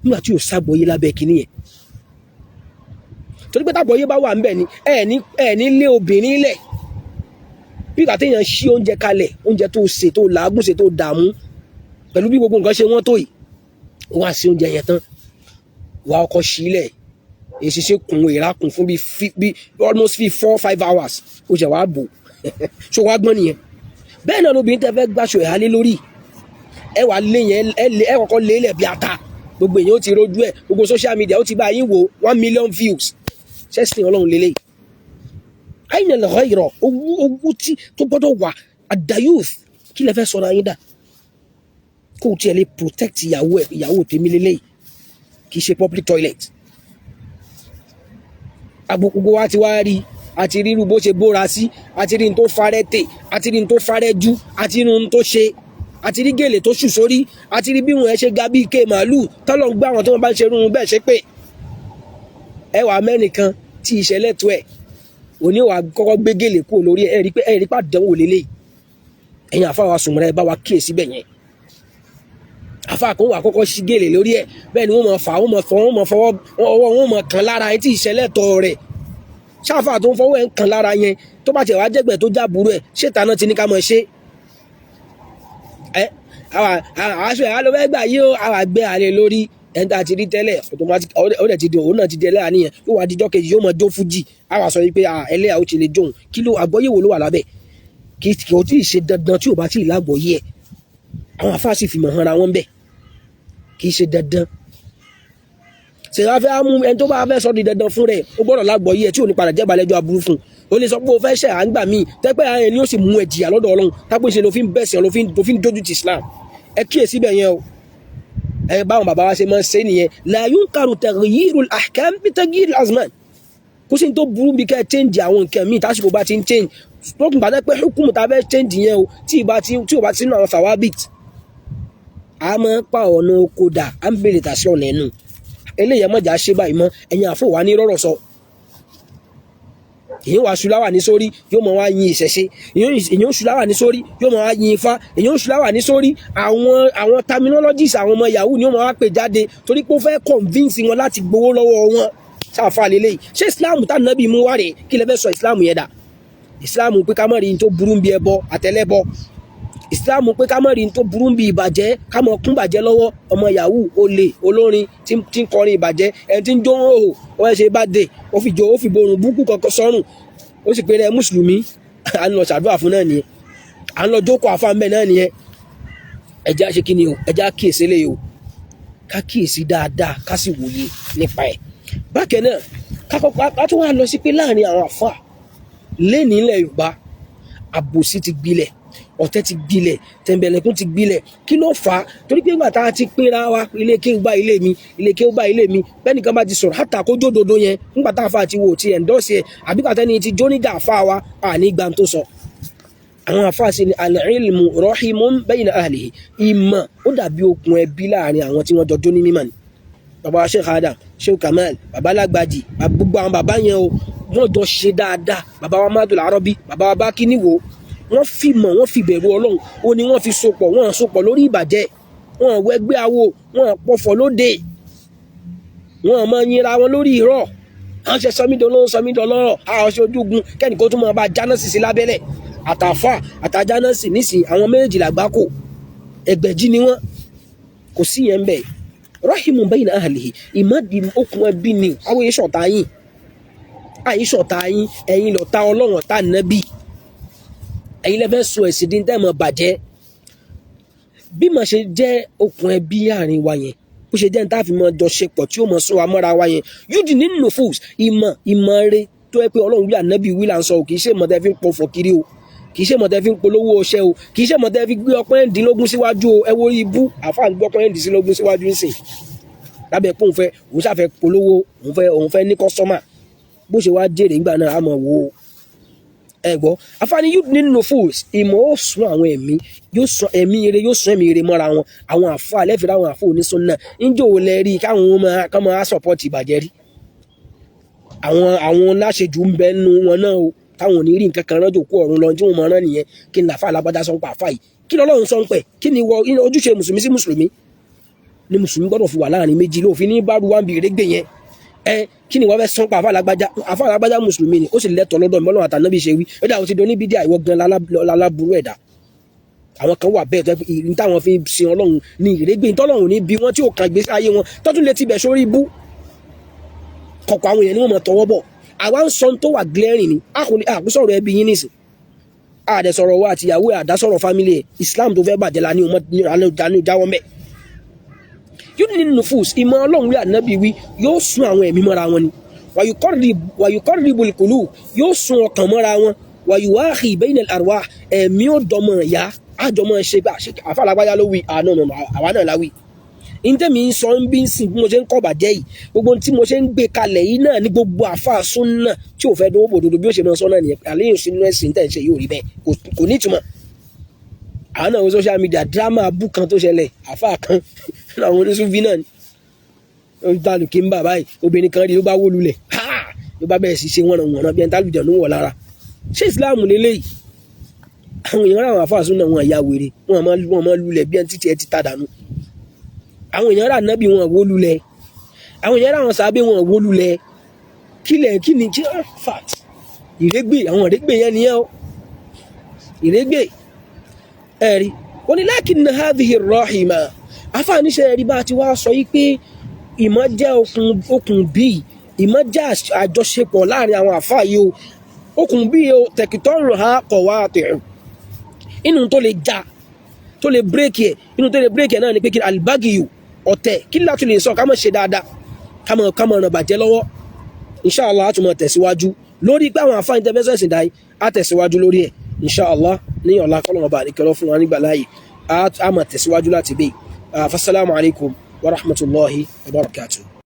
Speaker 1: nígbà tí ò ságbọ́yé lábẹ́ kìíní yẹn torí pé tágbọ́yé bá wà ńbẹ̀ ni ẹ̀ ní lé obìnrin lẹ̀ bí ìgbà téèyàn ṣí oúnjẹ kalẹ̀ oúnjẹ tó ṣe tó làágùn ṣe tó dààmú pẹ̀lú bí gbogbo nǹkan ṣe wọ́n tó yìí ó wá sí oúnjẹ yẹn tán wà ọkọ̀ sílẹ̀ èsì ṣe kùn ìrà kùn fún bí almost 4-5 hours ó ṣe wá bò ṣó wá gbọ́n nìyẹn bẹ́ẹ̀ náà lóbìnrin tẹ́ fẹ́ gbàṣọ ìhálé lórí ẹ wà lé yẹn ẹ kọ́kọ́ lé lẹ̀ bí ata gbogbo èèyàn ó ti rojú ẹ̀ gbogbo social media ó ti bá yín wò 1 million views ṣẹ́sìn ọlọ́run lélẹ̀ àyìn ẹ̀lọ́rọ̀ ìrọ̀ owó tí tó gbọ́dọ̀ wà àdáyùth kí lẹ fẹ́ sọ̀rọ̀ ayé dà kó o tiẹ̀ lè protect ìyàwó tèmi lélẹ̀ kì í ṣe public toilet agbogbo wa ti wá rí àti ríru bó ṣe bóra sí àti rí n tó farẹ́ tè àti rí n tó farẹ́ jú àti rí n tó ṣe àti rí gèlè tó ṣù sórí àti rí bí wọn ṣe ga bí ike màálù tọ́lọ̀ ń gbá àwọn tó wọn bá ń ṣe irun bẹ́ẹ̀ ṣe pé ẹwà mẹ́nìkan tí ìṣẹ̀lẹ̀ tó ẹ̀ òní wà kọ́kọ́ gbé gèlè kúrò lórí ẹ̀rí pàdánwò lélẹ̀ ẹ̀yin àfáà wa sùnmọ́ra ẹ bá wa kíyè síbẹ̀ yẹn àfáà kan wà kọ́kọ́ sí gèlè lórí ẹ̀ bẹ́ẹ̀ ni wọ́n mọ̀ fà wọ́n mọ̀ fọwọ́ ọwọ́ wọn mọ̀ kàn lára ẹ̀ tí ìṣẹ̀lẹ̀ tọ̀ rẹ̀ ṣáfà tó ń fọwọ́ ẹ̀ ń kàn lára yẹn tó bá tiẹ̀ wá jẹ́gbẹ̀ tó jábùrú ẹ̀ ṣètà náà ti ní ká mọ̀ ṣe aṣọ ẹ̀ ló fẹ́ gbà yí ó àwọn àgbẹ̀ àlè lórí ẹni tá a ti rí tẹ́lẹ̀ automatic ó dẹ̀ ti di òun náà ti di ẹlẹ́yà nìyẹn yóò wá dijọ́ kejì yóò mọ jó fújì àwọn sọ wípé ẹlẹ́yà ó ti lè jóun kí ló àgbọ́yé wo ló wà lábẹ́ kì í tí ì ṣe dandan tí ò bá tí ì lágbọ́yé ẹ̀ àwọn àfáà sì fi mọ̀ hàn ra wọn bẹ́ẹ̀ kì í ṣe dandan ṣe wá fẹ́ mú ẹni tó bá fẹ́ sọ di dandan fún rẹ̀ ó gbọ́dọ̀ lágbọ́yé ẹ̀ tí ò ní padà jẹ́ balẹ̀jọ́ aburú fún o lè sọ pé o fẹ́ ṣẹ̀ à ń gbà míì tẹ́pẹ́ ààrẹ ni ó sì mú ẹ jìyà lọ́dọ̀ Ọlọ́run tápẹ́ ṣe ló fi ń bẹ̀sẹ̀ ló fi ń dójú ti Islam ẹ kíyèsí bẹ̀ yẹn o ẹ báwọn bàbá wa ṣe máa ń ṣe nìyẹn la yunkaru taghyirul ahkam bi taghyiril azman kò sí tó burú bí kẹ́ change àwọn nǹkan míì tásìkò bá ti ń change lókùn gbàdá pé hukumu tá fẹ́ change yẹn o tí ò bá ti sínú àwọn fawabit a máa pa ọ̀nà oko dà á ń bèrè tàṣí ọ̀nà ẹnu eléyìí mọ̀jà ṣe báyìí mọ́ ẹ̀yin àfọ̀ wá ní rọ̀rọ̀ sọ èyí wà ṣùláwà ní sórí yóò mọ̀ wá yin ìṣẹ̀ṣe èyí ó ṣùláwà ní sórí yóò mọ̀ wá yin ifá èyí ó ṣùláwà ní sórí àwọn terminologies àwọn ọmọ yahoo ni ó mọ̀ wá pè jáde torí pé ó fẹ́ convince wọn láti gbowó lọ́wọ́ wọn ṣàfà lélẹ́yìí ṣé islam tá nàbí mú wá rèé kí lẹ fẹ́ sọ islam yẹn dà islam pé ká má rí ní tó burú bí ẹbọ àtẹlẹbọ islam pé ká má rí ní tó burú bí ìbàjẹ́ ká má kún bàjẹ́ lọ́wọ́ ọmọ yahoo olè olórin tí ń kọrin ìbàjẹ́ ẹni tí ń jó hòhò wọ́n ṣe bá dé ó fi borun búkú kankan sọ́rùn ó sì pé rẹ mùsùlùmí à ń lọ ṣàdúrà fún náà nìyẹn à ń lọ jókòó àfáàmẹ́ náà nìyẹn ẹjá ṣe kí ni o ẹjá kíyèsí lè o ká kíyèsí dáadáa ká sì wòye nípa ẹ̀ bákan náà ká tó wá lọ sí pé láàrin àwọn àfáà lẹ́ni ilẹ̀ Yorùbá àbòsí ti gbilẹ̀ ọ̀tẹ̀ ti gbilẹ̀ tẹ̀m̀bẹ̀lẹ̀kún ti gbilẹ̀ kí ló fà á torí pé ìgbà tá a ti pínra wa ilé kí n gba ilé mi ilé kí ó gba ilé mi bẹ́ẹ̀ni kan bá ti sọ̀rọ̀ hátà kó jódodo yẹn nígbà tá a fa àti wò ti ẹ̀ńdọ́sì ẹ̀ àbí pàtẹ́ni ti jónígà àfa wa àní gbà tó sọ àwọn àfa sí ni al-ilmu rahimun bayna ahlihi ìmọ̀ ó dàbí okùn ẹbí láàrin àwọn tí wọ́n jọ jó ní mímọ̀ ni bàbá Sheikh Adam Sheikh Kamal bàbá Lágbàjì gbogbo àwọn bàbá yẹn o wọ́n jọ ṣe dáadáa bàbá wa Madul Arabi bàbá wa Bákí Níwò wọ́n fi mọ̀ wọ́n fi bẹ̀rù Ọlọ́run ó ní wọ́n fi sopọ̀ wọ́n sopọ̀ lórí ìbàjẹ́ wọ́n wẹgbẹ́ awo wọ́n pọ̀fọ̀ lóde wọ́n máa yinra wọn lórí irọ́ àwọn ṣe sọmídọ́lọ́rọ̀ àwọn ṣe ojúgun kẹ́ni kó tún máa bá jánásì sí lábẹ́lẹ̀ àtàfà àtàjánásì nísìn àwọn méjìlá gbáko ẹgbẹ̀jì ni wọ́n kò sí yẹn bẹ́ẹ̀ rahimu bayna ahlihi ìmọ̀dì okùn ẹbí ni àwọn ìṣọ̀tá yín àìṣọ̀tá yín ẹ̀yin lọ̀tá Ọlọ́run tá nẹ́bí ẹ̀yin lẹ́fẹ́ sọ ẹ̀sìn dín tẹ́mọ̀ bàjẹ́ bí mà ṣe jẹ́ okùn ẹbí àárín wa yẹn bó ṣe jẹ́ ní táàfin mọ́ jọ ṣe pọ̀ tí ó mọ̀ sọ wa mọ́ra wa yẹn yúdì nínú nufus ìmọ̀ rẹ tó ẹ pé Ọlọ́run wí ànábì wí là ń sọ ò kì í ṣe mọ̀tẹ́ fi ń pọ̀fọ̀ kiri o kì í ṣe mọ̀tẹ́ fi ń polówó ọṣẹ o kì í ṣe mọ̀tẹ́ fi gbé ọpẹ́ ẹ̀ndínlógún síwájú o ẹ wo ibú àfáà gbé ọpẹ́ ẹ̀ndínlógún síwájú ńsìn lábẹ́ pé òun ṣàfẹ́ polówó òun fẹ́ ní kọ́sọ́mà bó ṣe wá jèrè nígbà náà a mọ̀ wò ó ẹgbọ́ afáàní yóò nínú fools ìmọ̀ ó sún àwọn ẹ̀mí yóò sún ẹ̀mí ire yóò sún ẹ̀mí ire mọ́ra wọn àwọn àfáà lẹ́fẹ̀ẹ́ àwọn àfáà onísùnnà níjọ́ wo lẹ rí káwọn máa support ìbàjẹ́ rí àwọn láṣejù ń bẹ nínú wọn náà o táwọn ò ní rí nǹkan kan ránjò kú ọ̀run lọ tí wọ́n máa rán nìyẹn kí ni àfáà alágbádá sọ ń pa àfáà yìí kí ni Ọlọ́run sọ ń pẹ̀ kí ni ojúṣe mùsùlùmí sí mùsùlùmí ni mùsùlùmí gbọ́dọ̀ fi wà láàrin méjì lóòfin ní bárú wá ń bi ìrégbè yẹn kí ni wọ́n fẹ́ sọ́n pa àfáà alágbájá mùsùlùmí ni ó sì lẹ́tọ̀ọ́ lọ́dọ̀ Ọlọ́run àtànábì ṣe wí ó dà ó ti dọ́ ní bídíà ìwọ gan lálábùrú ẹ̀dá àwọn kan wà bẹ́ẹ̀ tó ní táwọn fi sin Ọlọ́run ní ìrégbè tọ́lọ́run ní bí wọ́n tí ò kàn gbé ayé wọn tọ́tún lè tibẹ̀ sórí ibú kọ̀kọ̀ àwọn èèyàn ni wọ́n mọ̀ tọwọ́ bọ̀ àwa ń sọ tó wà glaring ni àkúsọ̀rọ̀ ẹbí yín nìsín àdẹ̀sọ̀rọ̀ wa àtìyàwó àdásọ̀rọ̀ family Islam tó fẹ́ bàjẹ́ la ní ọmọ jáwọ́ mẹ́ yóò ní nufus ìmọ̀ Ọlọ́run wí ànábì wí yóò sún àwọn ẹ̀mí mọ́ra wọn ni wàyùkọ́rìbùl qulub yóò sún ọkàn mọ́ra wọn wàyùwáhì bainal arwah ẹ̀mí ó dọmọ ìyá àjọmọ́ ṣe bá àfa alágbájá ló wí àwa náà láwí ìtẹ́mi ń sọ ń bí ń sìn bí mo ṣe ń kọ́ bàjẹ́ yìí gbogbo tí mo ṣe ń gbé kalẹ̀ yìí náà ní gbogbo àfa súnnà tí ò fẹ́ dówó bòdodo bí ó ṣe máa sọ náà nìyẹn àléyìn sínú ẹ̀sìn tẹ̀ ń ṣe yóò rí bẹ́ẹ̀ kò ní ìtumọ̀ àwọn náà social media drama abú kan tó ṣẹlẹ̀ àfa kan àwọn oníṣúfì náà ó gbàlù kí n bà báyìí obìnrin kan rí ló bá wó lulẹ̀ ló bá bẹ̀rẹ̀ sí ṣe wọ̀nà bí ẹni tálùjọ ló wọ̀ lára ṣé ìsìláàmù lélẹ́yìí àwọn èèyàn ráwọn àfa súnnà wọn àyà wèrè wọn máa lulẹ̀ bí ẹni títí ẹ ti ta dànù àwọn èèyàn rà nábì wọn wó lulẹ̀ àwọn èèyàn rà wọn sábẹ́ wọn wó lulẹ̀ kí ni kí fact ìrégbè àwọn ìrégbè yẹn nìyẹn o ìrégbè ẹ̀rí wọn ni lakinna hadhihi rahima afáàníṣẹ́ ẹ̀rí bá ti wá sọ yí pé ìmọ̀ jẹ́ okùn bíi ìmọ̀ jẹ́ àjọṣepọ̀ láàrin àwọn àfáà yìí o okùn bíi o tẹ̀kítọ́rùn ha kọ̀ wá tẹ̀rù inú tó lè já tó lè bírèkì ẹ̀ inú tó lè bírèkì ẹ̀ náà ni pé kí albagiyu ọ̀tẹ̀ kí látò lè sọ ká mọ̀ ṣe dáadáa ká mọ̀ ràn bàjẹ́ lọ́wọ́ inṣáàlá á tún mọ̀ tẹ̀síwájú lórí pé àwọn àfáà intervention sì dáì á tẹ̀síwájú lórí ẹ̀ inṣáàlá ní ọ̀la kọ́lọ́mọ̀ bá nìkẹ́lọ́ fún wa nígbà láàyè á mọ̀ tẹ̀síwájú láti bẹ́ẹ̀ fassalamu alaikum wa rahmatullahi wa barakatuh.